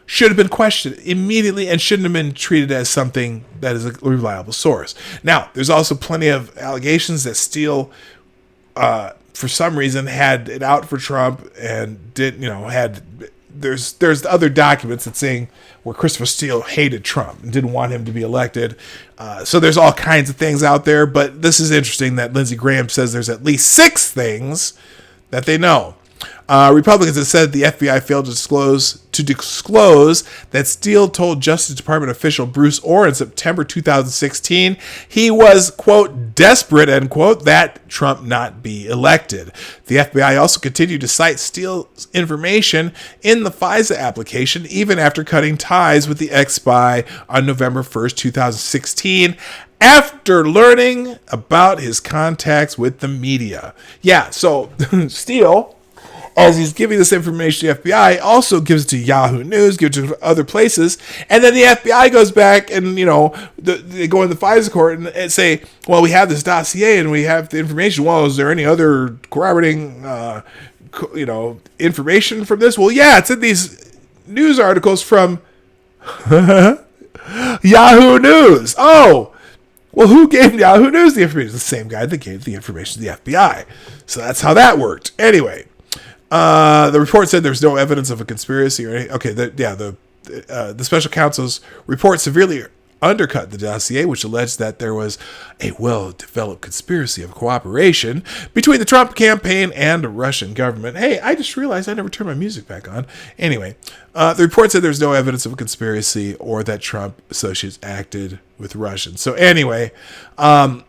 should have been questioned immediately and shouldn't have been treated as something that is a reliable source. Now, there's also plenty of allegations that Steele, for some reason, had it out for Trump and there's other documents that saying where Christopher Steele hated Trump and didn't want him to be elected. So there's all kinds of things out there, but this is interesting that Lindsey Graham says there's at least 6 things that they know. Republicans have said the FBI failed to disclose that Steele told Justice Department official Bruce Orr in September 2016 he was, quote, desperate, end quote, that Trump not be elected. The FBI also continued to cite Steele's information in the FISA application even after cutting ties with the ex-spy on November 1st, 2016, after learning about his contacts with the media. Yeah, so Steele, as he's giving this information to the FBI, also gives it to Yahoo News, gives it to other places, and then the FBI goes back and, they go in the FISA court and say, well, we have this dossier and we have the information. Well, is there any other corroborating, information from this? Well, yeah, it's in these news articles from Yahoo News. Oh, well, who gave Yahoo News the information? The same guy that gave the information to the FBI. So that's how that worked. Anyway, the report said there's no evidence of a conspiracy or anything. Okay, the special counsel's report severely undercut the dossier, which alleged that there was a well-developed conspiracy of cooperation between the Trump campaign and the Russian government. Hey, I just realized I never turned my music back on. Anyway, the report said there's no evidence of a conspiracy or that Trump associates acted with Russians. So anyway, that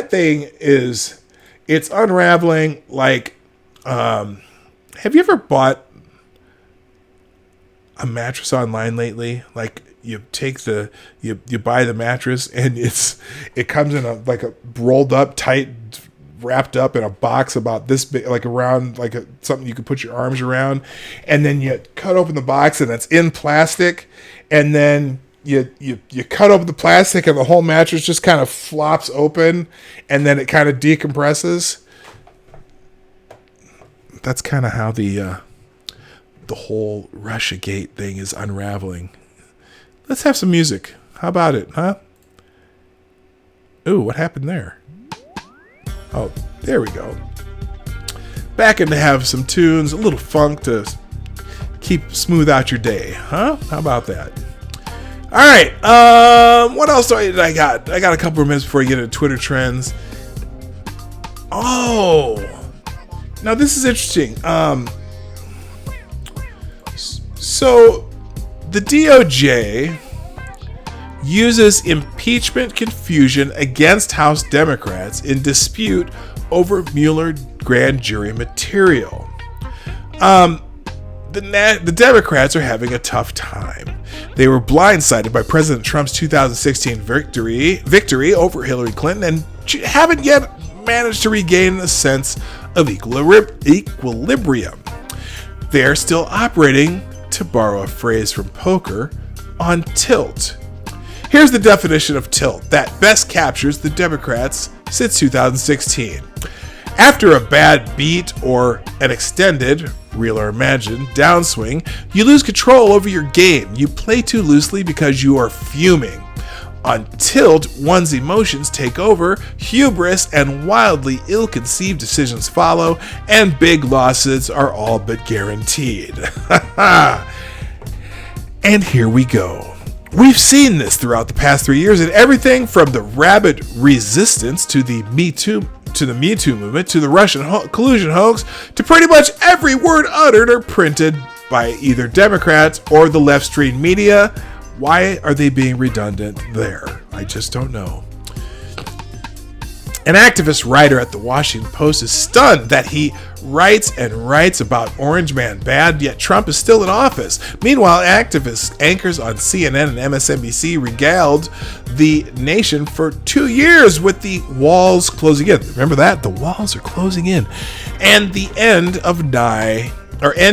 thing is, it's unraveling. Like, have you ever bought a mattress online lately? Like, you take you buy the mattress and it comes in a rolled up, tight, wrapped up in a box about this big, like around, something you could put your arms around, and then you cut open the box and it's in plastic, and then you cut open the plastic and the whole mattress just kind of flops open, and then it kind of decompresses. That's kind of how the whole Russiagate thing is unraveling. Let's have some music. How about it, huh? Ooh, what happened there? Oh, there we go. Back in to have some tunes, a little funk to smooth out your day, huh? How about that? All right. What else did I got? I got a couple of minutes before I get into Twitter trends. Oh, now this is interesting. So the DOJ uses impeachment confusion against House Democrats in dispute over Mueller grand jury material. The Democrats are having a tough time. They were blindsided by President Trump's 2016 victory over Hillary Clinton and haven't yet managed to regain a sense of equilibrium. They're still operating, to borrow a phrase from poker, on tilt. Here's the definition of tilt that best captures the Democrats since 2016. After a bad beat or an extended, real or imagined, downswing, you lose control over your game. You play too loosely because you are fuming. On tilt, one's emotions take over, hubris and wildly ill-conceived decisions follow, and big losses are all but guaranteed. And here we go. We've seen this throughout the past 3 years in everything from the rabid resistance to the Me Too movement, to the Russian collusion hoax, to pretty much every word uttered or printed by either Democrats or the left-stream media. Why are they being redundant there? I just don't know. An activist writer at the Washington Post is stunned that he writes and writes about Orange Man bad, yet Trump is still in office. Meanwhile, activist anchors on CNN and MSNBC regaled the nation for 2 years with the walls closing in. Remember that? The walls are closing in. And the end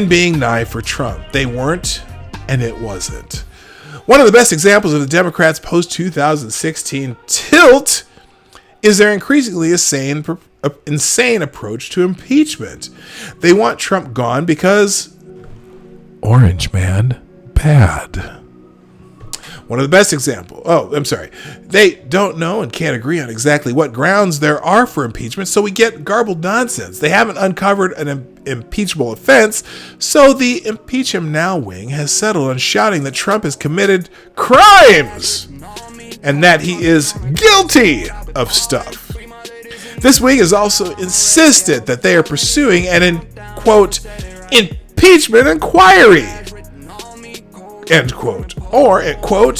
being nigh for Trump. They weren't, and it wasn't. One of the best examples of the Democrats' post-2016 tilt is their increasingly insane approach to impeachment. They want Trump gone because Orange Man bad. One of the best examples. They don't know and can't agree on exactly what grounds there are for impeachment, so we get garbled nonsense. They haven't uncovered an impeachable offense, so the Impeach Him Now wing has settled on shouting that Trump has committed crimes and that he is guilty of stuff. This wing has also insisted that they are pursuing an, quote, impeachment inquiry, end quote, or, quote,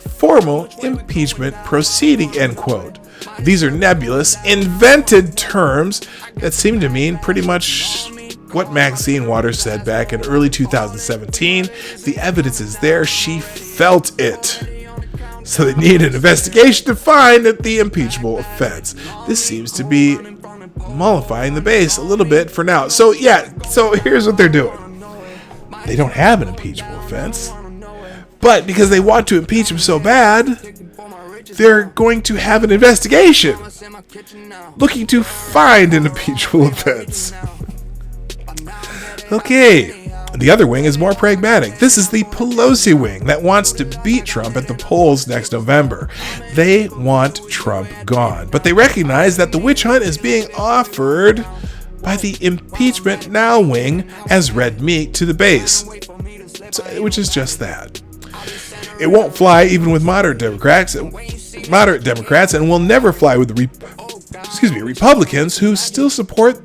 formal impeachment proceeding, end quote. These are nebulous, invented terms that seem to mean pretty much what Maxine Waters said back in early 2017. The evidence is there. She felt it. So they need an investigation to find the impeachable offense. This seems to be mollifying the base a little bit for now. So here's what they're doing. They don't have an impeachable offense, but because they want to impeach him so bad, they're going to have an investigation looking to find an impeachable offense. Okay. The other wing is more pragmatic. This is the Pelosi wing that wants to beat Trump at the polls next November. They want Trump gone, but they recognize that the witch hunt is being offered by the impeachment now wing as red meat to the base, which is just that. It won't fly even with moderate Democrats, and will never fly with the Republicans who still support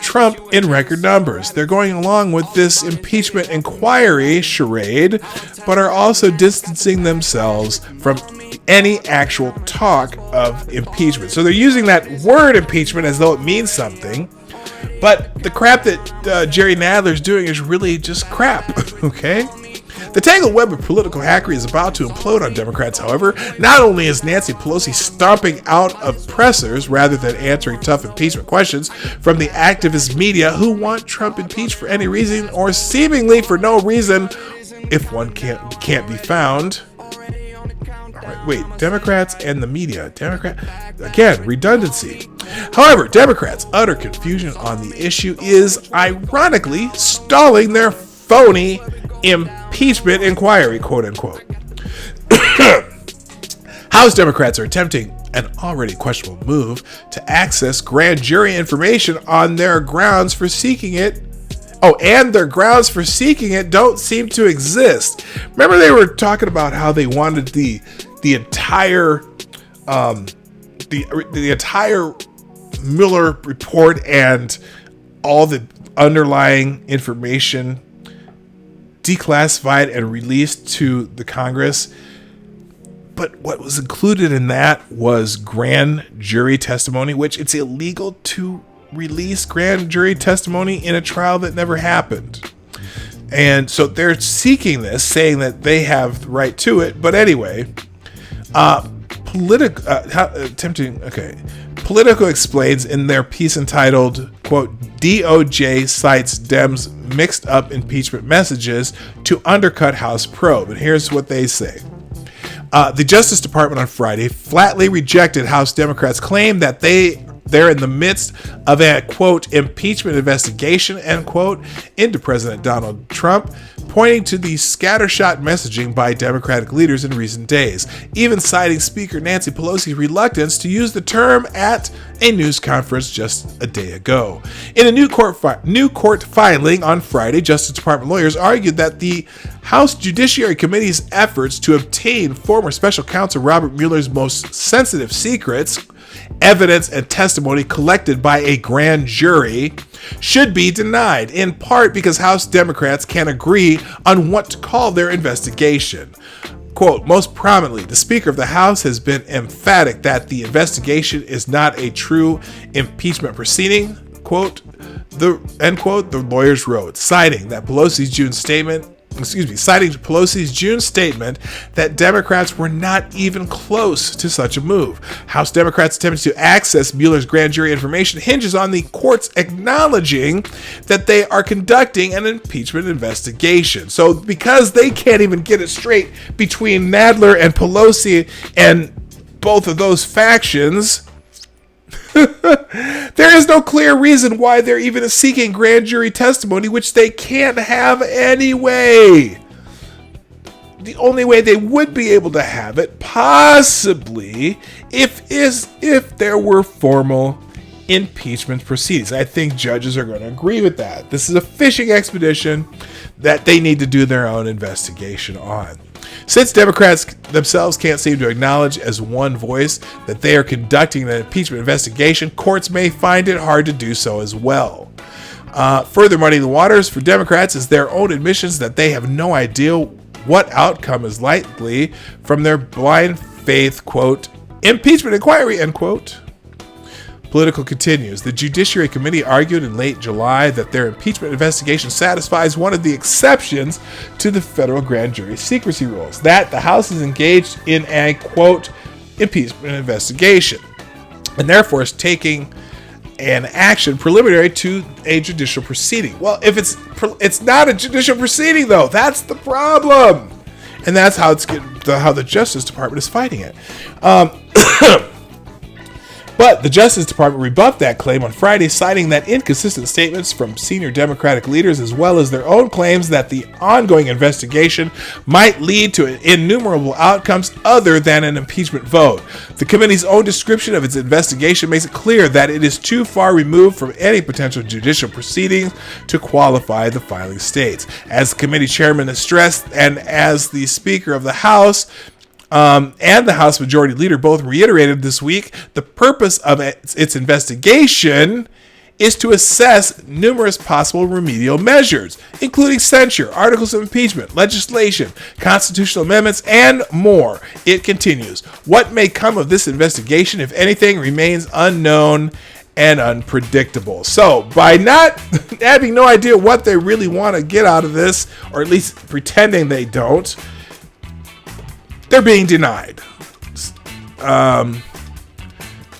Trump in record numbers. They're going along with this impeachment inquiry charade, but are also distancing themselves from any actual talk of impeachment. So they're using that word impeachment as though it means something, but the crap that Jerry Nadler's doing is really just crap, okay? The tangled web of political hackery is about to implode on Democrats, however. Not only is Nancy Pelosi stomping out of pressers rather than answering tough impeachment questions from the activist media who want Trump impeached for any reason or seemingly for no reason if one can't be found. All right, wait, Democrats and the media. Again, redundancy. However, Democrats' utter confusion on the issue is ironically stalling their phony impeachment inquiry, quote unquote. House Democrats are attempting an already questionable move to access grand jury information on their grounds for seeking it. Oh, and their grounds for seeking it don't seem to exist. Remember they were talking about how they wanted the entire Mueller report and all the underlying information declassified and released to the Congress. But what was included in that was grand jury testimony, which it's illegal to release grand jury testimony in a trial that never happened. And so they're seeking this, saying that they have the right to it. But anyway, Politico explains in their piece entitled, quote, DOJ cites Dems' mixed up impeachment messages to undercut House probe. And here's what they say. The Justice Department on Friday flatly rejected House Democrats' claim that they're in the midst of a, quote, impeachment investigation, end quote, into President Donald Trump, pointing to the scattershot messaging by Democratic leaders in recent days, even citing Speaker Nancy Pelosi's reluctance to use the term at a news conference just a day ago. In a new court filing on Friday, Justice Department lawyers argued that the House Judiciary Committee's efforts to obtain former special counsel Robert Mueller's most sensitive secrets, evidence, and testimony collected by a grand jury should be denied, in part because House Democrats can't agree on what to call their investigation. Quote, most prominently, the Speaker of the House has been emphatic that the investigation is not a true impeachment proceeding, quote, end quote, the lawyers wrote, citing Pelosi's June statement that Democrats were not even close to such a move. House Democrats' attempt to access Mueller's grand jury information hinges on the courts acknowledging that they are conducting an impeachment investigation. So because they can't even get it straight between Nadler and Pelosi and both of those factions, there is no clear reason why they're even seeking grand jury testimony, which they can't have anyway. The only way they would be able to have it, possibly, if there were formal impeachment proceedings. I think judges are going to agree with that. This is a fishing expedition that they need to do their own investigation on. Since Democrats themselves can't seem to acknowledge as one voice that they are conducting an impeachment investigation, courts may find it hard to do so as well. Further muddying the waters for Democrats is their own admissions that they have no idea what outcome is likely from their blind faith, quote, impeachment inquiry, end quote. Political continues. The Judiciary Committee argued in late July that their impeachment investigation satisfies one of the exceptions to the federal grand jury secrecy rules, that the House is engaged in a, quote, impeachment investigation, and therefore is taking an action preliminary to a judicial proceeding. Well, if it's not a judicial proceeding, though, that's the problem, and that's how how the Justice Department is fighting it. But the Justice Department rebuffed that claim on Friday, citing that inconsistent statements from senior Democratic leaders, as well as their own claims that the ongoing investigation might lead to innumerable outcomes other than an impeachment vote. The committee's own description of its investigation makes it clear that it is too far removed from any potential judicial proceedings to qualify, the filing states. As the committee chairman has stressed, and as the Speaker of the House and the House Majority Leader both reiterated this week, the purpose of its investigation is to assess numerous possible remedial measures, including censure, articles of impeachment, legislation, constitutional amendments, and more. It continues. What may come of this investigation, if anything, remains unknown and unpredictable. So, by not having no idea what they really want to get out of this, or at least pretending they don't, they're being denied. And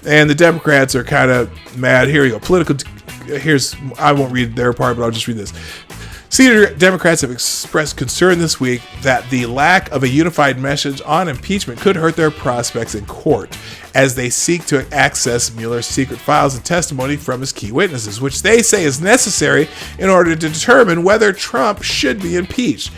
the Democrats are kind of mad. Here we go. I won't read their part, but I'll just read this. Senior Democrats have expressed concern this week that the lack of a unified message on impeachment could hurt their prospects in court as they seek to access Mueller's secret files and testimony from his key witnesses, which they say is necessary in order to determine whether Trump should be impeached.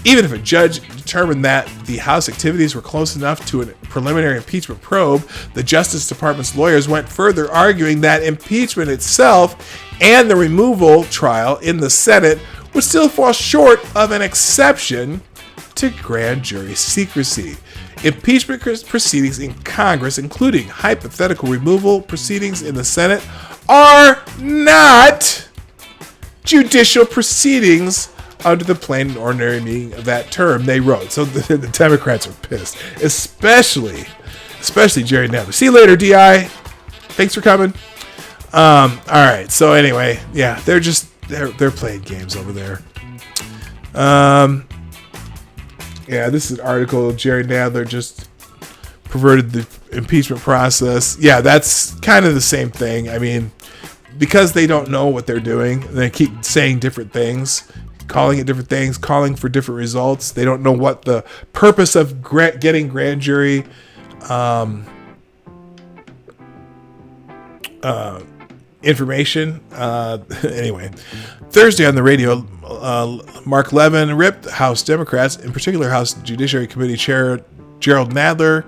Even if a judge determined that the House activities were close enough to a preliminary impeachment probe, the Justice Department's lawyers went further, arguing that impeachment itself and the removal trial in the Senate would still fall short of an exception to grand jury secrecy. Impeachment proceedings in Congress, including hypothetical removal proceedings in the Senate, are not judicial proceedings under the plain and ordinary meaning of that term, they wrote. So the Democrats are pissed, especially Jerry Nadler. See you later, DI. Thanks for coming. All right. So anyway, yeah, they're playing games over there. Yeah, this is an article. Jerry Nadler just perverted the impeachment process. Yeah, that's kind of the same thing. I mean, because they don't know what they're doing, they keep saying different things, calling it different things, calling for different results. They don't know what the purpose of getting grand jury information. Anyway, Thursday on the radio, Mark Levin ripped House Democrats, in particular House Judiciary Committee Chair Gerald Nadler,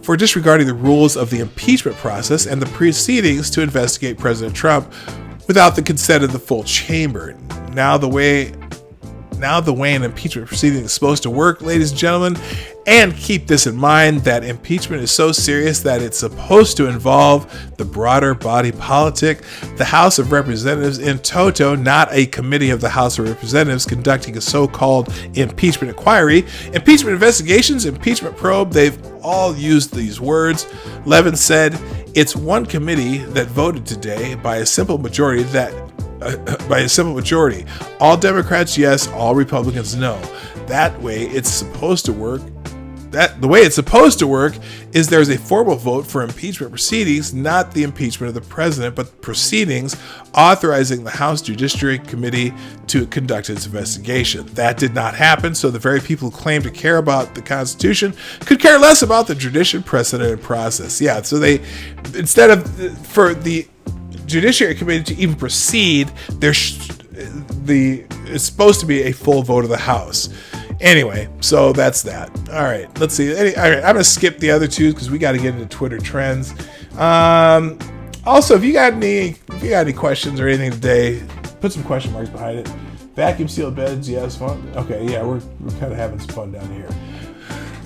for disregarding the rules of the impeachment process and the proceedings to investigate President Trump without the consent of the full chamber. Now the way an impeachment proceeding is supposed to work, ladies and gentlemen, and keep this in mind, that impeachment is so serious that it's supposed to involve the broader body politic, the House of Representatives in toto, not a committee of the House of Representatives conducting a so-called impeachment inquiry. Impeachment investigations, impeachment probe, they've all used these words. Levin said, it's one committee that voted today by a simple majority All Democrats, yes. All Republicans, no. That way it's supposed to work. The way it's supposed to work is there's a formal vote for impeachment proceedings, not the impeachment of the president, but proceedings authorizing the House Judiciary Committee to conduct its investigation. That did not happen, so the very people who claim to care about the Constitution could care less about the tradition, precedent, and process. Yeah, so they, instead of, for the Judiciary Committee to even proceed, it's supposed to be a full vote of the House. Anyway, so that's that. All right, let's see. All right, I'm gonna skip the other two because we got to get into Twitter trends. Also, if you got any questions or anything today, put some question marks behind it. Vacuum sealed beds, yes, fun. Okay, yeah, we're kind of having some fun down here.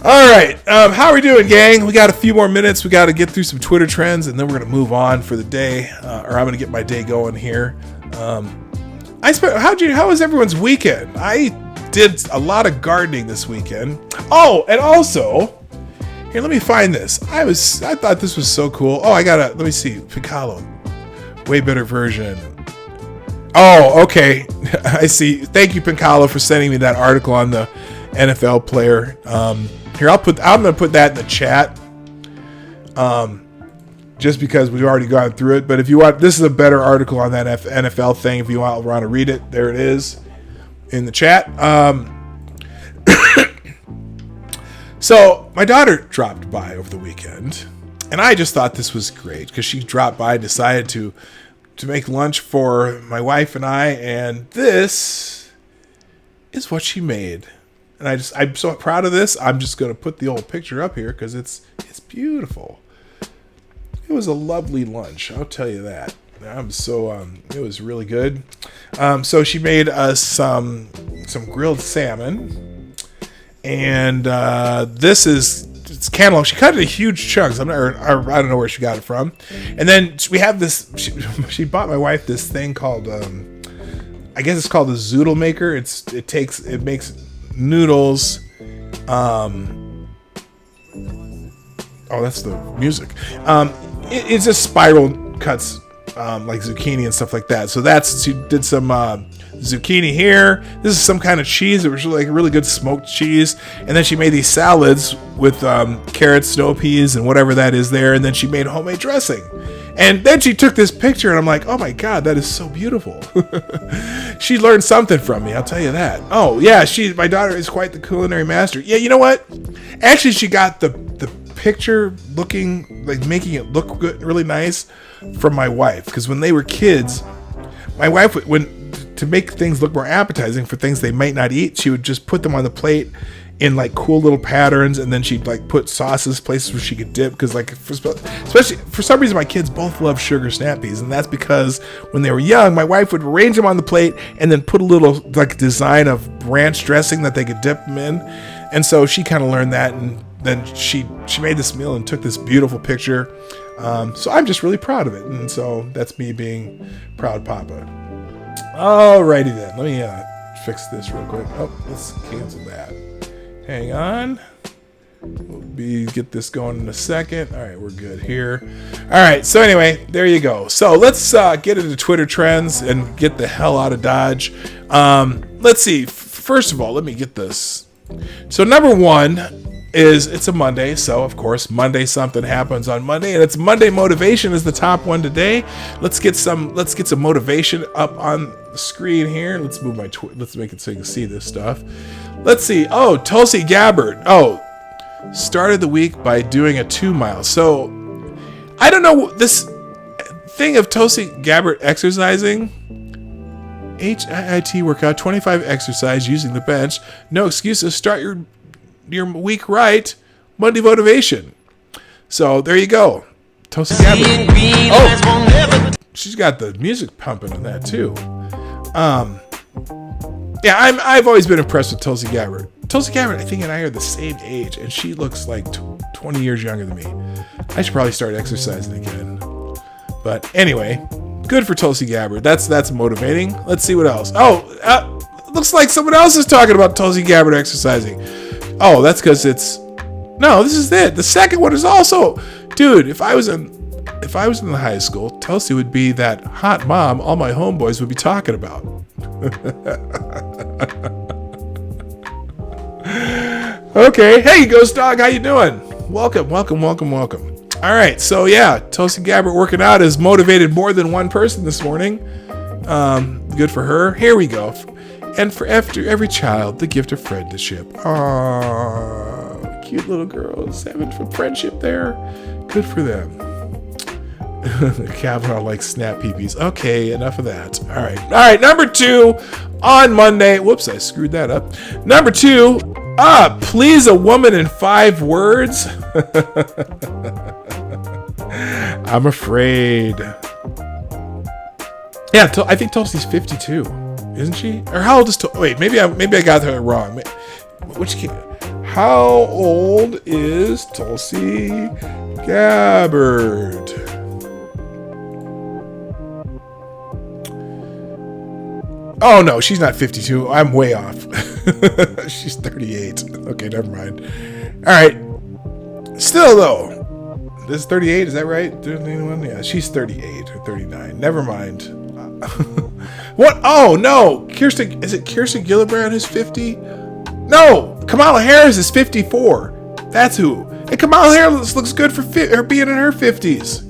All right. How are we doing, gang? We got a few more minutes. We got to get through some Twitter trends, and then we're going to move on for the day. Or I'm going to get my day going here. How was everyone's weekend? I did a lot of gardening this weekend. Oh, and also, here, let me find this. I thought this was so cool. Oh, let me see. Piccolo. Way better version. Oh, okay. I see. Thank you, Piccolo, for sending me that article on the NFL player. Here, I'm going to put that in the chat. Just because we've already gone through it. But if you want, this is a better article on that NFL thing. If you want to read it, there it is in the chat. So my daughter dropped by over the weekend, and I just thought this was great because she dropped by and decided to make lunch for my wife and I, and this is what she made. And I'm so proud of this. I'm just going to put the old picture up here because it's beautiful. It was a lovely lunch, I'll tell you that. It was really good. So she made us some grilled salmon, and it's cantaloupe. She cut it in huge chunks. I don't know where she got it from. And then we have this. She bought my wife this thing called I guess it's called a zoodle maker. It makes noodles. Oh, that's the music. It's just spiral cuts, like zucchini and stuff like that. So she did some zucchini here. This is some kind of cheese. It was like a really good smoked cheese. And then she made these salads with carrots, snow peas, and whatever that is there. And then she made homemade dressing. And then she took this picture, and I'm like, oh my God, that is so beautiful. She learned something from me, I'll tell you that. Oh yeah, my daughter is quite the culinary master. Yeah, you know what? Actually, she got the picture looking, like making it look good, really nice from my wife. Because when they were kids, my wife to make things look more appetizing for things they might not eat, she would just put them on the plate in like cool little patterns, and then she'd like put sauces places where she could dip, because like especially for some reason my kids both love sugar snap peas, and that's because when they were young my wife would arrange them on the plate and then put a little like design of ranch dressing that they could dip them in. And so she kind of learned that, and then she made this meal and took this beautiful picture. So I'm just really proud of it, and so that's me being proud papa. Alrighty then, let me fix this real quick. Oh, let's cancel that. Hang on. We'll get this going in a second. All right, we're good here. All right, so anyway, there you go. So let's get into Twitter trends and get the hell out of Dodge. Let's see. First of all, let me get this. So number one is it's a Monday, so of course Monday something happens on Monday, and it's Monday motivation is the top one today. Let's get some motivation up on the screen here. Let's move let's make it so you can see this stuff. Let's see. Oh, Tulsi Gabbard. Oh, started the week by doing a 2 mile. So I don't know this thing of Tulsi Gabbard exercising. HIIT workout, 25 exercise using the bench. No excuses. Start your week right. Monday motivation. So there you go. Tulsi Gabbard. Oh, she's got the music pumping on that too. Yeah, I've always been impressed with Tulsi Gabbard. Tulsi Gabbard, I think, and I are the same age, and she looks like 20 years younger than me. I should probably start exercising again. But anyway, good for Tulsi Gabbard. That's motivating. Let's see what else. Oh, looks like someone else is talking about Tulsi Gabbard exercising. Oh, that's because no, this is it. The second one is also, dude. If I was in the high school, Tulsi would be that hot mom all my homeboys would be talking about. Okay, hey Ghost Dog, how you doing? Welcome. All right, so yeah, Tulsi Gabbard working out has motivated more than one person this morning. Good for her. Here we go. And for after every child, the gift of friendship. Aww, cute little girls having friendship there. Good for them. Kavanaugh likes snap peepees. Okay, enough of that. All right. Number 2 on Monday. Whoops, I screwed that up. Number 2. Please a woman in 5 words. I'm afraid. Yeah, I think Tulsi's 52, isn't she? Or how old is Tulsi? Wait, maybe I got her wrong. How old is Tulsi Gabbard? Oh no, she's not 52. I'm way off. She's 38. Okay, never mind. All right. Still though, this is 38. Is that right? Yeah, she's 38 or 39. Never mind. What? Oh no, Is it Kirsten Gillibrand who's 50? No, Kamala Harris is 54. That's who. And Kamala Harris looks good for her being in her 50s.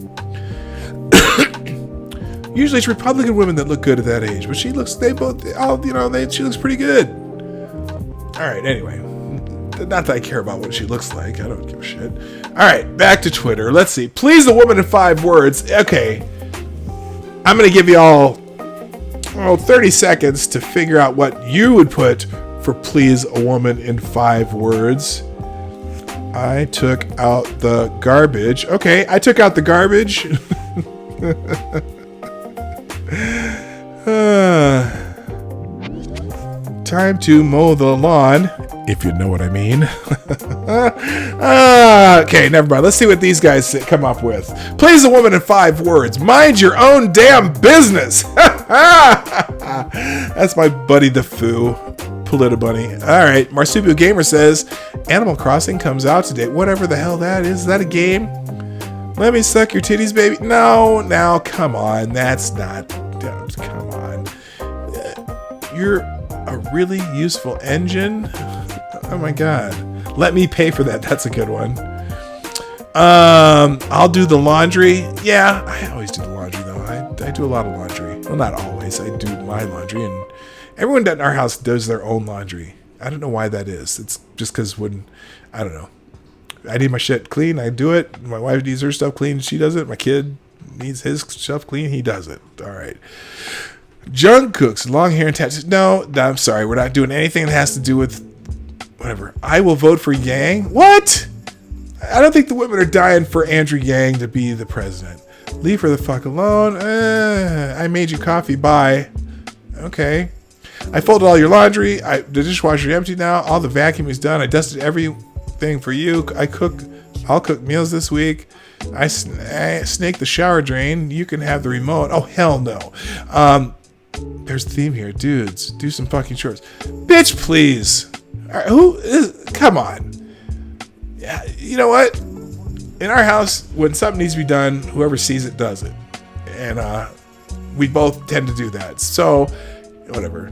Usually it's Republican women that look good at that age, but she looks, she looks pretty good. All right, anyway. Not that I care about what she looks like. I don't give a shit. All right, back to Twitter. Let's see. Please the woman in 5 words. Okay. I'm going to give you all 30 seconds to figure out what you would put for please a woman in 5 words. I took out the garbage. Okay, I took out the garbage. Time to mow the lawn, if you know what I mean. Okay, never mind. Let's see what these guys come up with. Please a woman in 5 words. Mind your own damn business. That's my buddy the Foo. Politibunny. All right, Marsupial Gamer says Animal Crossing comes out today. Whatever the hell that is. Is that a game? Let me suck your titties, baby. No, now come on. That's not. Come on. You're a really useful engine. Oh my god. Let me pay for that. That's a good one. I'll do the laundry. Yeah, I always do the laundry though. I do a lot of laundry. Well, not always. I do my laundry, and everyone in our house does their own laundry. I don't know why that is. It's just because I don't know. I need my shit clean, I do it. My wife needs her stuff clean, she does it. My kid needs his stuff clean, he does it. All right. Junk cooks, long hair and tattoos. No, I'm sorry. We're not doing anything that has to do with whatever. I will vote for Yang. What? I don't think the women are dying for Andrew Yang to be the president. Leave her the fuck alone. I made you coffee. Bye. Okay. I folded all your laundry. The dishwasher's empty now. All the vacuuming's done. I dusted everything for you. I'll cook meals this week. I snake the shower drain. You can have the remote. Oh, hell no. There's the theme here. Dudes, do some fucking chores. Bitch, please. Come on. Yeah, you know what? In our house, when something needs to be done, whoever sees it does it. And we both tend to do that. So, whatever.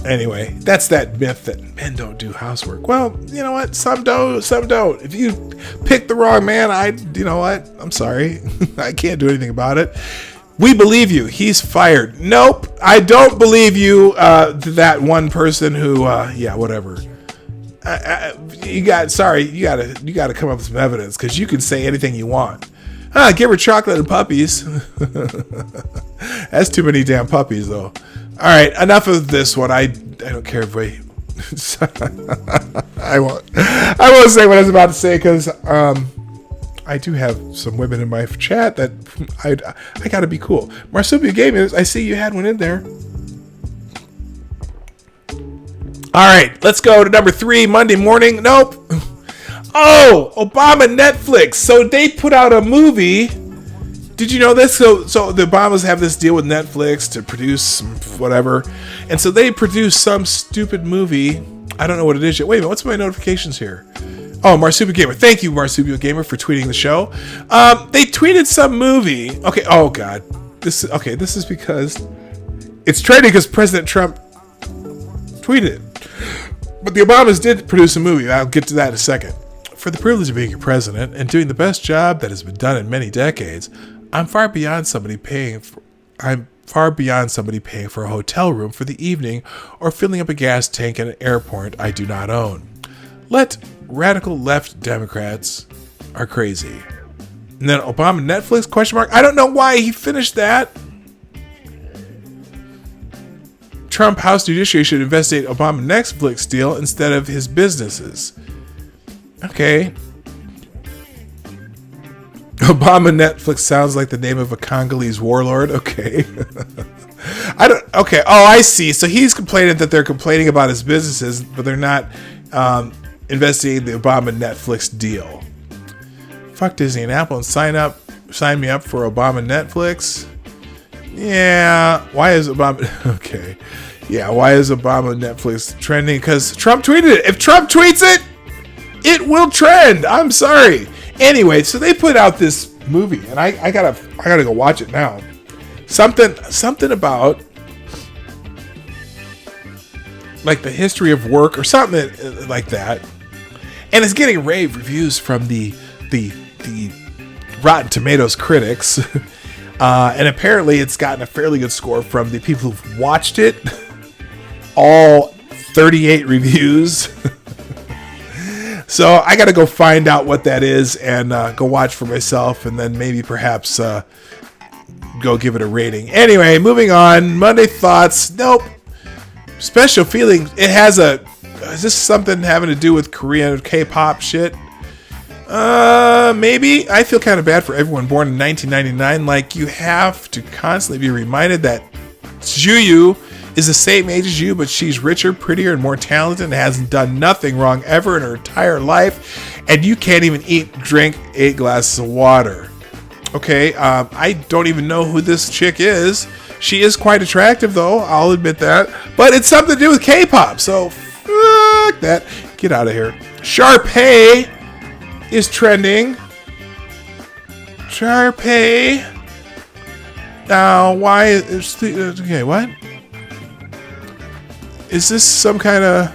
Anyway, that's that myth that men don't do housework. Well, you know what? Some do, some don't. If you pick the wrong man, you know what? I'm sorry. I can't do anything about it. We believe you. He's fired. Nope. I don't believe you. That one person who, yeah, whatever. You got to come up with some evidence, because you can say anything you want. Give her chocolate and puppies. That's too many damn puppies, though. All right, enough of this one. I don't care if we. I won't say what I was about to say, because I do have some women in my chat that I got to be cool. Marsupial Gamers, I see you had one in there. All right, let's go to number 3, Monday morning. Nope. Oh, Obama Netflix. So they put out a movie. Did you know this? So the Obamas have this deal with Netflix to produce some whatever. And so they produced some stupid movie. I don't know what it is yet. Wait a minute, what's my notifications here? Oh, Marsupial Gamer. Thank you, Marsupial Gamer, for tweeting the show. They tweeted some movie. Okay, oh god. This is because it's trending because President Trump tweeted it. But the Obamas did produce a movie. I'll get to that in a second. For the privilege of being your president and doing the best job that has been done in many decades, I'm far beyond somebody paying for a hotel room for the evening or filling up a gas tank at an airport I do not own. Let radical left Democrats are crazy. And then Obama Netflix, question mark. I don't know why he finished that. Trump House Judiciary should investigate Obama Netflix deal instead of his businesses. Okay. Obama Netflix sounds like the name of a Congolese warlord. Okay. Okay. Oh, I see. So he's complaining that they're complaining about his businesses, but they're not investigating the Obama Netflix deal. Fuck Disney and Apple and sign me up for Obama Netflix. Yeah. Why is Obama? Okay. Yeah. Why is Obama Netflix trending? Because Trump tweeted it. If Trump tweets it, it will trend. I'm sorry. Anyway, so they put out this movie, and I gotta go watch it now. Something about like the history of work or something like that, and it's getting rave reviews from the Rotten Tomatoes critics, and apparently it's gotten a fairly good score from the people who've watched it. All 38 reviews. So I got to go find out what that is and go watch for myself, and then maybe perhaps go give it a rating. Anyway, moving on. Monday thoughts. Nope. Special feelings. It has is this something having to do with Korean K-pop shit? Maybe. I feel kind of bad for everyone born in 1999. Like, you have to constantly be reminded that Juyu is the same age as you, but she's richer, prettier, and more talented, and hasn't done nothing wrong ever in her entire life, and you can't even drink 8 glasses of water. Okay, I don't even know who this chick is. She is quite attractive, though, I'll admit that, but it's something to do with K-pop, so fuck that. Get out of here. Sharpay is trending. Sharpay. Now, why is okay, what? Is this some kind of...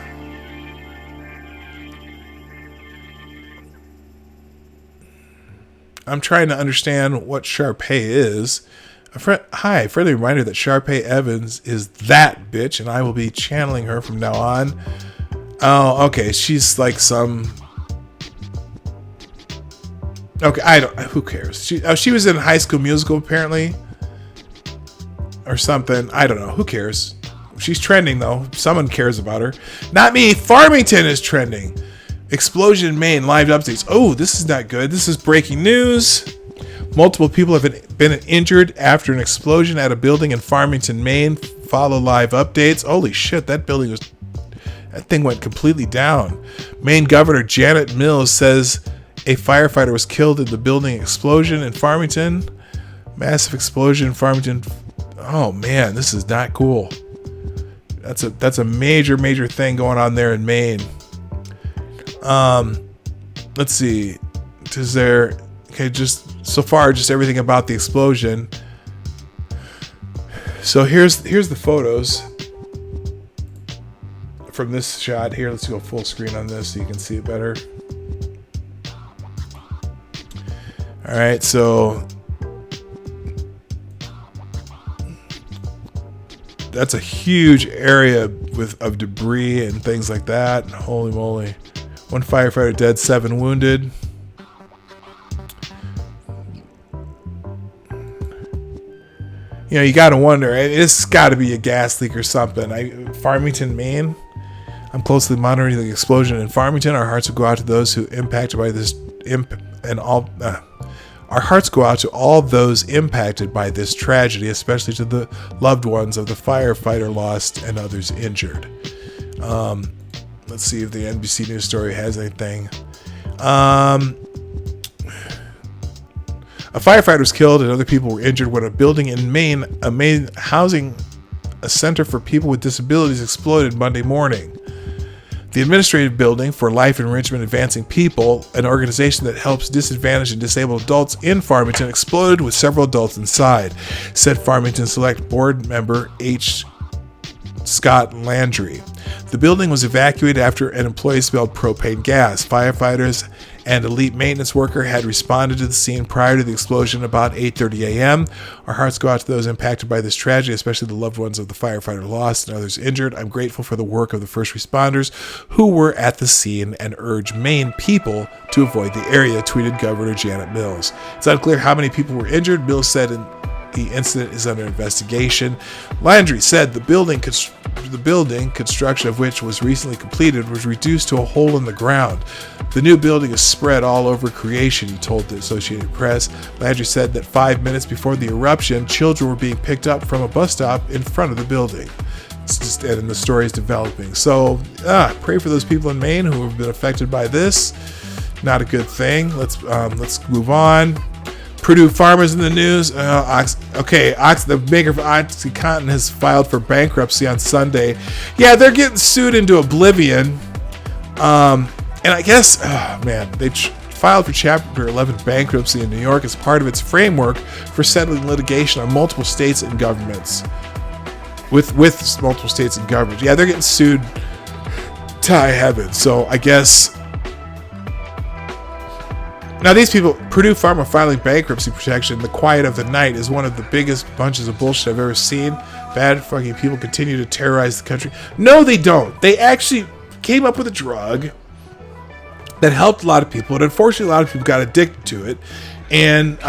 I'm trying to understand what Sharpay is. Friendly reminder that Sharpay Evans is that bitch, and I will be channeling her from now on. Oh, okay. She's like some... Okay, who cares? She was in High School Musical, apparently. Or something. I don't know. Who cares? She's trending, though. Someone cares about her. Not me. Farmington is trending. Explosion in Maine. Live updates. Oh, this is not good. This is breaking news. Multiple people have been injured after an explosion at a building in Farmington, Maine. Follow live updates. Holy shit, that thing went completely down. Maine Governor Janet Mills says a firefighter was killed in the building explosion in Farmington. Massive explosion in Farmington. Oh man, this is not cool. That's a major thing going on there in Maine. Let's see. Just so far, just everything about the explosion. So here's the photos from this shot here. Let's go full screen on this so you can see it better. All right, so that's a huge area of debris and things like that. Holy moly. 1 firefighter dead, 7 wounded. You know, you got to wonder. It's got to be a gas leak or something. Farmington, Maine. I'm closely monitoring the explosion in Farmington. Our hearts will go out to those who impacted by this Our hearts go out to all those impacted by this tragedy, especially to the loved ones of the firefighter lost and others injured. Let's see if the NBC News story has anything. A firefighter was killed and other people were injured when a building in Maine, a center for people with disabilities, exploded Monday morning. The administrative building for Life Enrichment Advancing People, an organization that helps disadvantaged and disabled adults in Farmington, exploded with several adults inside, said Farmington Select Board member H. Scott Landry. The building was evacuated after an employee smelled propane gas. Firefighters and elite maintenance worker had responded to the scene prior to the explosion about 8:30 a.m. Our hearts go out to those impacted by this tragedy, especially the loved ones of the firefighter lost and others injured. I'm grateful for the work of the first responders who were at the scene and urge Maine people to avoid the area, tweeted Governor Janet Mills. It's unclear how many people were injured. Mills said the incident is under investigation. Landry said the building to the building, construction of which was recently completed, was reduced to a hole in the ground. The new building is spread all over creation, he told the Associated Press. Landry said that 5 minutes before the eruption, children were being picked up from a bus stop in front of the building. And the story is developing. So, pray for those people in Maine who have been affected by this. Not a good thing. Let's move on. Purdue Pharma's in the news. The maker of OxyContin has filed for bankruptcy on Sunday. Yeah, they're getting sued into oblivion. And I guess, they filed for Chapter 11 bankruptcy in New York as part of its framework for settling litigation on multiple states and governments. With multiple states and governments. Yeah, they're getting sued to high heaven. So I guess... Now these people, Purdue Pharma filing bankruptcy protection, the quiet of the night, is one of the biggest bunches of bullshit I've ever seen. Bad fucking people continue to terrorize the country. No, they don't. They actually came up with a drug that helped a lot of people, and unfortunately a lot of people got addicted to it. And,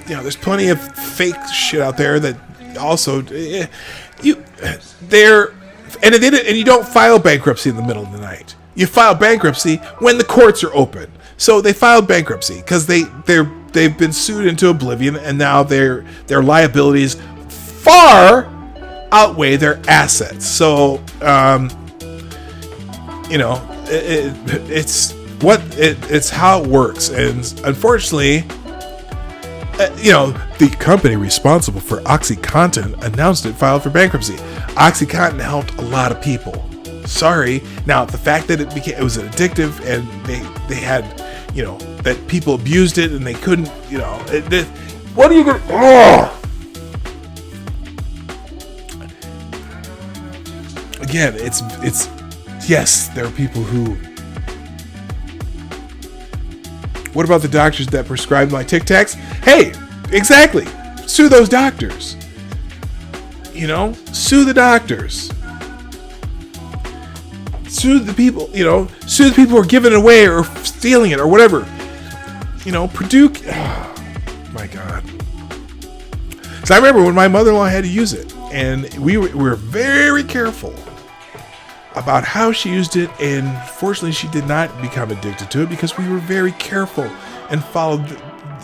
there's plenty of fake shit out there that also... you don't file bankruptcy in the middle of the night. You file bankruptcy when the courts are open. So they filed bankruptcy because they've been sued into oblivion, and now their liabilities far outweigh their assets. So it's how it works, and unfortunately. The company responsible for OxyContin announced it filed for bankruptcy. OxyContin helped a lot of people. Sorry. Now, the fact that it was addictive and they had, that people abused it and they couldn't, what are you going to... Oh! Again, it's yes, there are people who... What about the doctors that prescribed my Tic Tacs? Hey, exactly. Sue those doctors. Sue the doctors. Sue the people, sue the people who are giving it away or stealing it or whatever. Purdue. Oh, my God. So I remember when my mother-in-law had to use it, and we were very careful about how she used it, and fortunately she did not become addicted to it because we were very careful and followed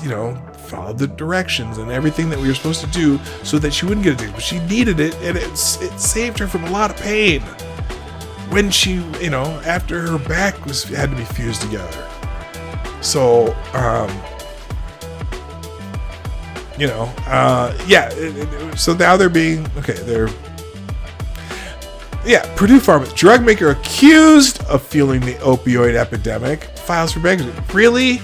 the directions and everything that we were supposed to do so that she wouldn't get addicted. But she needed it, and it saved her from a lot of pain when she, after her back had to be fused together. So, so now they're being, Purdue Pharma, drug maker accused of fueling the opioid epidemic, files for bankruptcy. Really?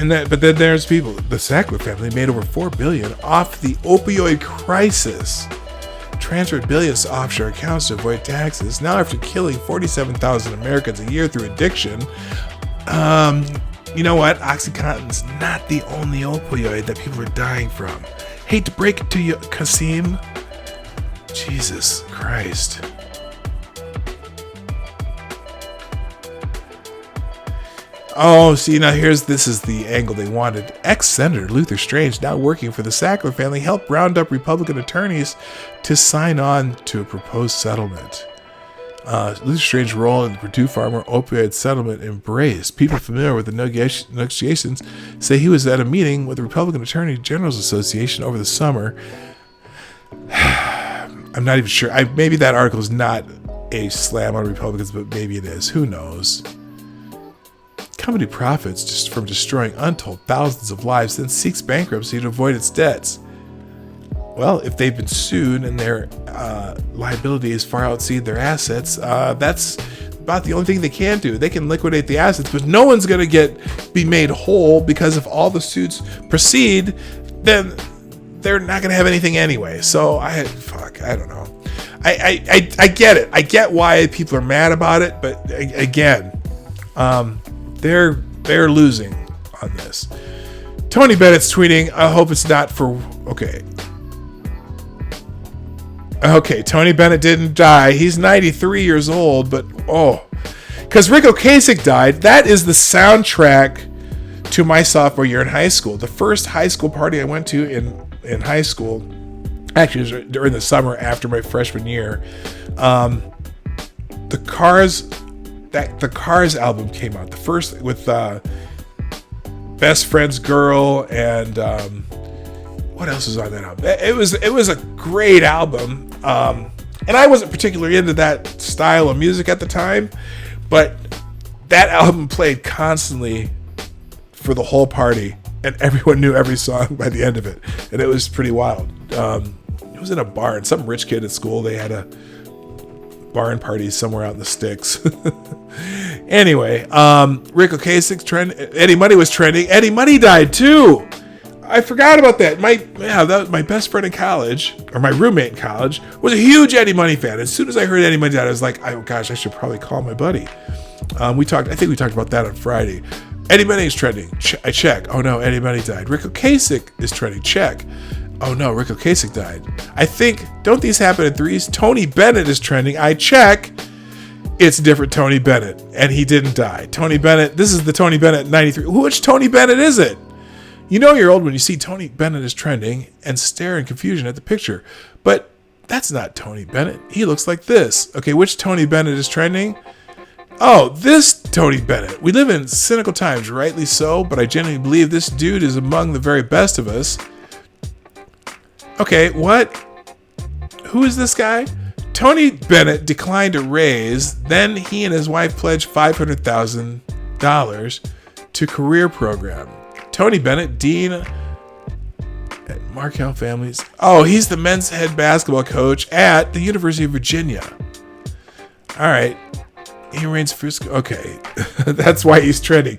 But then there's people. The Sackler family made over $4 billion off the opioid crisis. Transferred billions to offshore accounts to avoid taxes. Now, after killing 47,000 Americans a year through addiction, you know what? OxyContin's not the only opioid that people are dying from. Hate to break it to you, Kasim. Jesus Christ. Oh, see, now this is the angle they wanted. Ex-Senator Luther Strange, now working for the Sackler family, helped round up Republican attorneys to sign on to a proposed settlement. Luther Strange's role in the Purdue Pharma opioid settlement embraced. People familiar with the negotiations say he was at a meeting with the Republican Attorney General's Association over the summer. I'm not even sure. Maybe that article is not a slam on Republicans, but maybe it is. Who knows? Company profits just from destroying untold thousands of lives, then seeks bankruptcy to avoid its debts. Well, if they've been sued and their liabilities far exceed their assets, that's about the only thing they can do. They can liquidate the assets, but no one's going to be made whole, because if all the suits proceed, then they're not going to have anything anyway. So I don't know. I get it. I get why people are mad about it, but again, they're losing on this. Tony Bennett's tweeting, I hope it's not for... Okay, Tony Bennett didn't die. He's 93 years old, but because Rick Ocasek died, that is the soundtrack to my sophomore year in high school. The first high school party I went to in high school, actually, it was during the summer after my freshman year. The Cars album came out. The first with Best Friend's Girl and what else was on that album? It was a great album. And I wasn't particularly into that style of music at the time, but that album played constantly for the whole party, and everyone knew every song by the end of it, and it was pretty wild. It was in a barn. Some rich kid at school, they had a barn party somewhere out in the sticks. Anyway, Rick Ocasek trend. Eddie Money was trending. Eddie Money died too. I forgot about that. That was my best friend in college, or my roommate in college, was a huge Eddie Money fan. As soon as I heard Eddie Money died, I was like, oh gosh, I should probably call my buddy. I think we talked about that on Friday. Eddie Money is trending. I check. Oh no, Eddie Money died. Rick Ocasek is trending. Check. Oh no, Rick Ocasek died. I think, don't these happen in threes? Tony Bennett is trending. I check. It's different Tony Bennett, and he didn't die. Tony Bennett, this is the Tony Bennett 93. Which Tony Bennett is it? You know you're old when you see Tony Bennett is trending and stare in confusion at the picture. But that's not Tony Bennett. He looks like this. Okay, which Tony Bennett is trending? Oh, this Tony Bennett. We live in cynical times, rightly so, but I genuinely believe this dude is among the very best of us. Okay, what? Who is this guy? Tony Bennett declined a raise. Then he and his wife pledged $500,000 to career program. Tony Bennett, dean at Markel Families. Oh, he's the men's head basketball coach at the University of Virginia. All right. He reigns Frisco. Okay. That's why he's trending.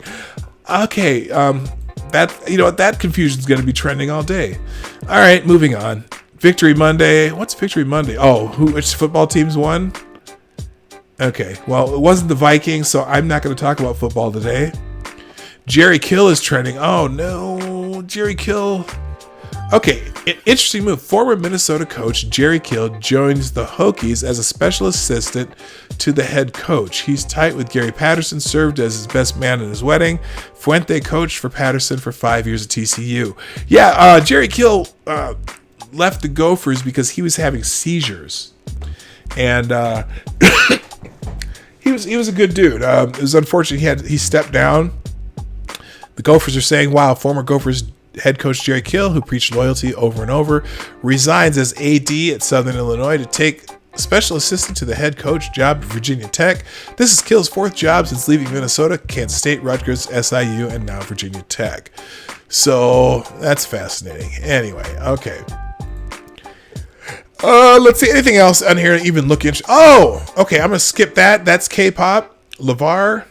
Okay. That confusion's going to be trending all day. All right. Moving on. Victory Monday. What's Victory Monday? Oh, which football teams won? Okay. Well, it wasn't the Vikings, so I'm not going to talk about football today. Jerry Kill is trending. Oh no, Jerry Kill. Okay, interesting move. Former Minnesota coach Jerry Kill joins the Hokies as a special assistant to the head coach. He's tight with Gary Patterson, served as his best man at his wedding. Fuente coached for Patterson for 5 years at TCU. Yeah, Jerry Kill left the Gophers because he was having seizures. And he was a good dude. It was unfortunate he stepped down. The Gophers are saying, wow, former Gophers head coach Jerry Kill, who preached loyalty over and over, resigns as AD at Southern Illinois to take special assistant to the head coach job at Virginia Tech. This is Kill's fourth job since leaving Minnesota, Kansas State, Rutgers, SIU, and now Virginia Tech. So that's fascinating. Anyway, okay. Let's see, anything else on here even look interesting? Oh, okay, I'm going to skip that. That's K-pop. LeVar.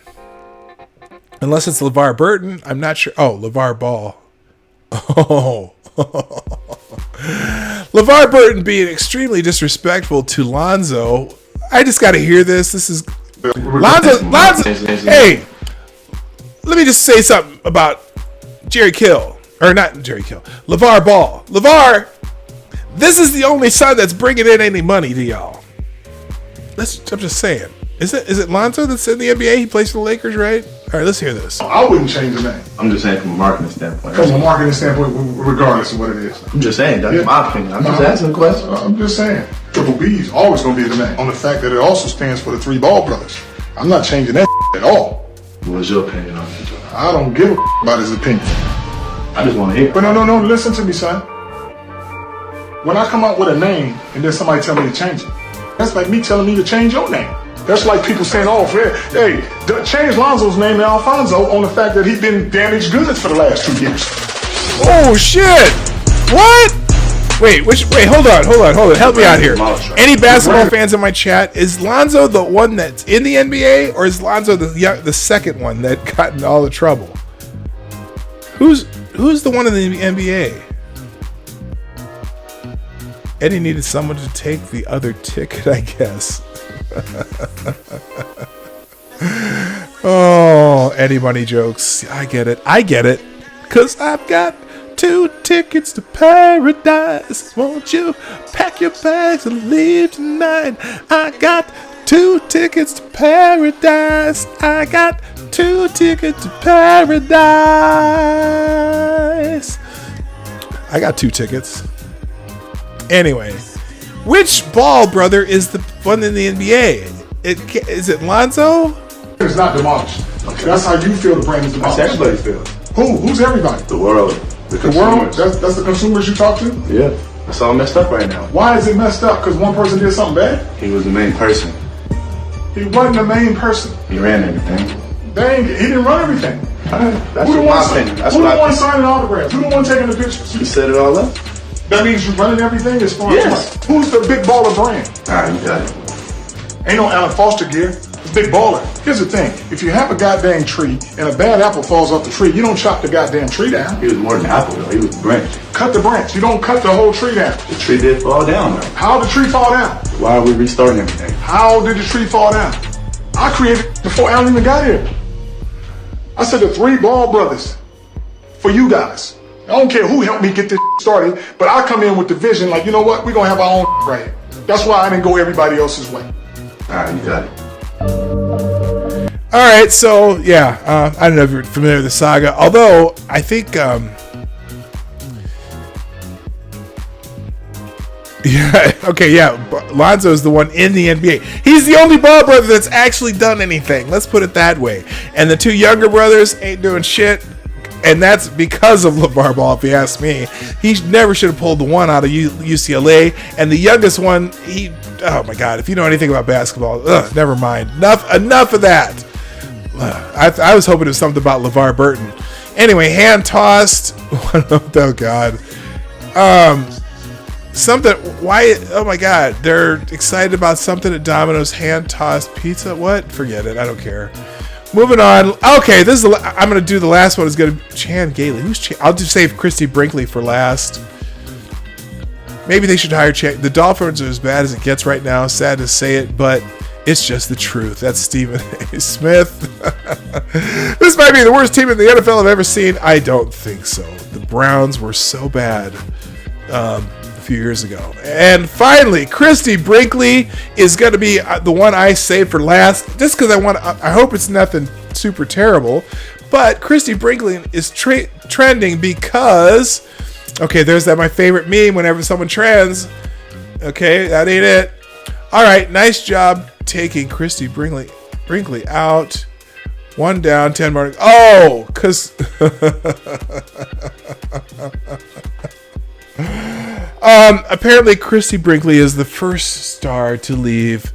Unless it's LeVar Burton, I'm not sure. Oh, LeVar Ball. Oh. LeVar Burton being extremely disrespectful to Lonzo. I just got to hear this. This is Lonzo. Hey, let me just say something about Jerry Kill. Or not Jerry Kill. LeVar Ball. LeVar, this is the only son that's bringing in any money to y'all. I'm just saying. Is it Lonzo that's in the NBA? He plays for the Lakers, right? All right, let's hear this. I wouldn't change the name. I'm just saying from a marketing standpoint. From a marketing standpoint, regardless of what it is. I'm just saying, that's my opinion. I'm just asking a question. I'm just saying. Triple B is always going to be the name. On the fact that it also stands for the three Ball brothers. I'm not changing that at all. What's your opinion on it? I don't give a about his opinion. I just want to hear. But no, listen to me, son. When I come up with a name and then somebody tell me to change it, that's like me telling me to change your name. That's like people saying, oh, hey, change Lonzo's name to Alfonso on the fact that he's been damaged goods for the last 2 years. Oh, shit. What? Wait, hold on. Help me out here. Any basketball fans in my chat, is Lonzo the one that's in the NBA, or is Lonzo the second one that got in all the trouble? Who's the one in the NBA? Eddie needed someone to take the other ticket, I guess. Oh, Eddie Money jokes. I get it. 'Cause I've got 2 tickets to paradise. Won't you pack your bags and leave tonight? I got 2 tickets to paradise. I got 2 tickets to paradise. I got 2 tickets. Anyway, which Ball brother is the one in the NBA? Is it Lonzo? It's not demolished. Okay. That's how you feel the brand is demolished. That's everybody feels. Who's everybody? The world. The world? That's the consumers you talk to? Yeah. That's all messed up right now. Why is it messed up? Because one person did something bad? He was the main person. He wasn't the main person. He ran everything. He didn't run everything. That's Who the my one, opinion. That's who what the I one think. signing autographs? Who the one taking the pictures? You set it all up? That means you're running everything as far Yes. as what? Who's the big baller brand? Alright, you got it. Ain't no Alan Foster gear. It's big baller. Here's the thing. If you have a goddamn tree and a bad apple falls off the tree, you don't chop the goddamn tree down. He was more than apple though. He was the branch. Cut the branch. You don't cut the whole tree down. The tree did fall down though. How did the tree fall down? Why are we restarting everything? How did the tree fall down? I created it before Alan even got here. I said the 3 Ball brothers for you guys. I don't care who helped me get this started, but I come in with the vision like, you know what? We're going to have our own right here. That's why I didn't go everybody else's way. Alright, you got it. All right, so yeah, I don't know if you're familiar with the saga. Although I think, yeah, okay, yeah, Lonzo is the one in the NBA. He's the only Ball brother that's actually done anything. Let's put it that way. And the 2 younger brothers ain't doing shit. And that's because of LeVar Ball, if you ask me. He never should have pulled the one out of UCLA. And the youngest one, oh my God, if you know anything about basketball, never mind. Enough of that. I was hoping it was something about LeVar Burton. Anyway, hand tossed. Oh God. Something. Why? Oh my God. They're excited about something at Domino's. Hand tossed pizza. What? Forget it. I don't care. Moving on. Okay, this is. I'm gonna do the last one. Is gonna be Chan Gailey. Who's Chan? I'll just save Christy Brinkley for last. Maybe they should hire Chan. The Dolphins are as bad as it gets right now. Sad to say it, but it's just the truth. That's Stephen A. Smith. This might be the worst team in the NFL I've ever seen. I don't think so. The Browns were so bad a few years ago. And finally, Christy Brinkley is going to be the one I saved for last, just because I hope it's nothing super terrible. But Christy Brinkley is trending because, okay, there's my favorite meme whenever someone trends. Okay, that ain't it. All right, nice job taking Christy Brinkley out. 1 down, 10 more. Oh, because apparently Christy Brinkley is the first star to leave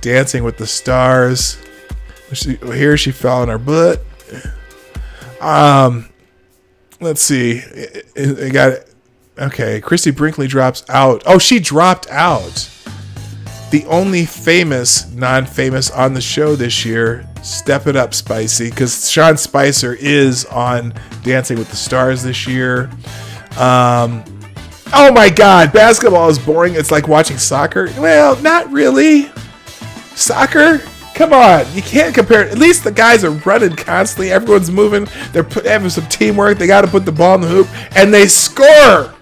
Dancing with the Stars. Here she fell on her butt. Let's see. I got it. Okay, Christy Brinkley drops out. Oh, she dropped out. The only famous, non-famous on the show this year. Step it up, Spicy, because Sean Spicer is on Dancing with the Stars this year. Oh my God, basketball is boring. It's like watching soccer. Well, not really. Soccer? Come on, you can't compare it. At least the guys are running constantly. Everyone's moving. They're having some teamwork. They got to put the ball in the hoop, and they score.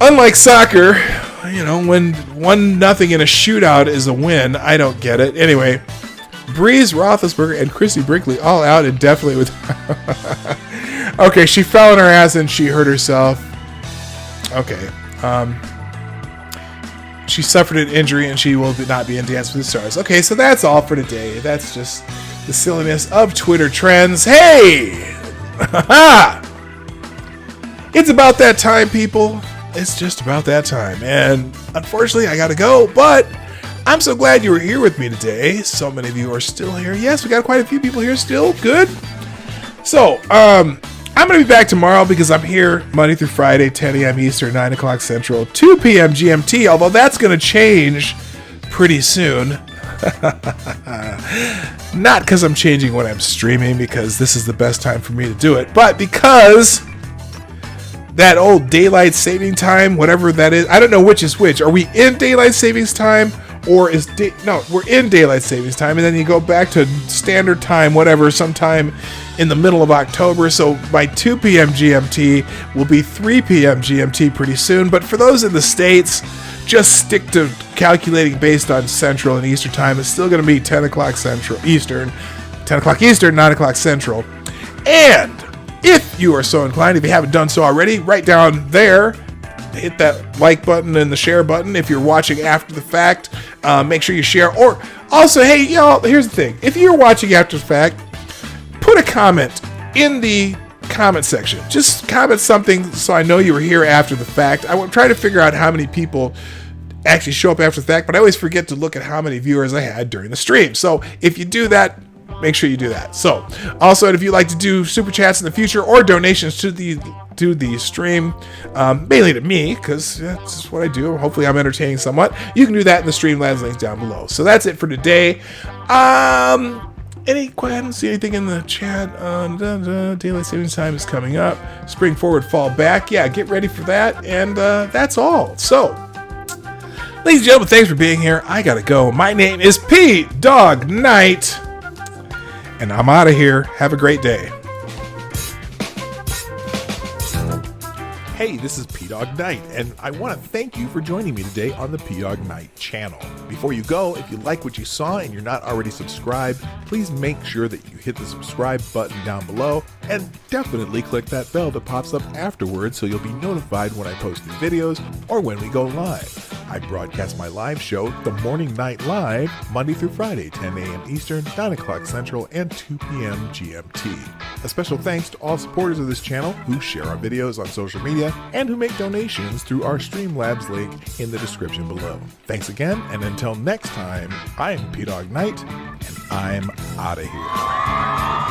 Unlike soccer, you know, when 1-0 in a shootout is a win, I don't get it. Anyway, Breeze Roethlisberger and Christy Brinkley all out indefinitely with. Okay, she fell on her ass and she hurt herself. Okay. She suffered an injury and she will not be in Dance with the Stars. Okay, so that's all for today. That's just the silliness of Twitter trends. Hey! It's about that time, people. It's just about that time. And unfortunately, I gotta go, but I'm so glad you were here with me today. So many of you are still here. Yes, we got quite a few people here still. Good. So, I'm going to be back tomorrow because I'm here Monday through Friday, 10 a.m. Eastern, 9 o'clock Central, 2 p.m. GMT, although that's going to change pretty soon. Not because I'm changing when I'm streaming, because this is the best time for me to do it, but because that old daylight saving time, whatever that is, I don't know which is which. Are we in daylight savings time? Or no, we're in daylight savings time, and then you go back to standard time, whatever, sometime in the middle of October. So by 2 p.m. GMT will be 3 p.m. GMT pretty soon. But for those in the States, just stick to calculating based on Central and Eastern time. It's still going to be 10 o'clock Central Eastern, 10 o'clock Eastern, 9 o'clock Central. And if you are so inclined, if you haven't done so already, right down there, hit that like button and the share button. If you're watching after the fact, make sure you share. Or also, hey, y'all, here's the thing. If you're watching after the fact, put a comment in the comment section. Just comment something so I know you were here after the fact. I try to figure out how many people actually show up after the fact, but I always forget to look at how many viewers I had during the stream. So if you do that, make sure you do that. So also, if you'd like to do super chats in the future or donations to the stream, mainly to me, because that's just what I do. Hopefully I'm entertaining somewhat. You can do that in the Streamlabs links down below. So that's it for today. I don't see anything in the chat. Daylight savings time is coming up. Spring forward, fall back. Yeah, get ready for that. And that's all. So, ladies and gentlemen, thanks for being here. I gotta go. My name is Dawg Knight, and I'm out of here. Have a great day. Hey, this is Dawg Knight, and I want to thank you for joining me today on the Dawg Knight channel. Before you go, if you like what you saw and you're not already subscribed, please make sure that you hit the subscribe button down below, and definitely click that bell that pops up afterwards so you'll be notified when I post new videos or when we go live. I broadcast my live show, The Morning Night Live, Monday through Friday, 10 a.m. Eastern, 9 o'clock Central, and 2 p.m. GMT. A special thanks to all supporters of this channel who share our videos on social media and who make donations through our Streamlabs link in the description below. Thanks again, and until next time, I'm Dawg Knight, and I'm out of here.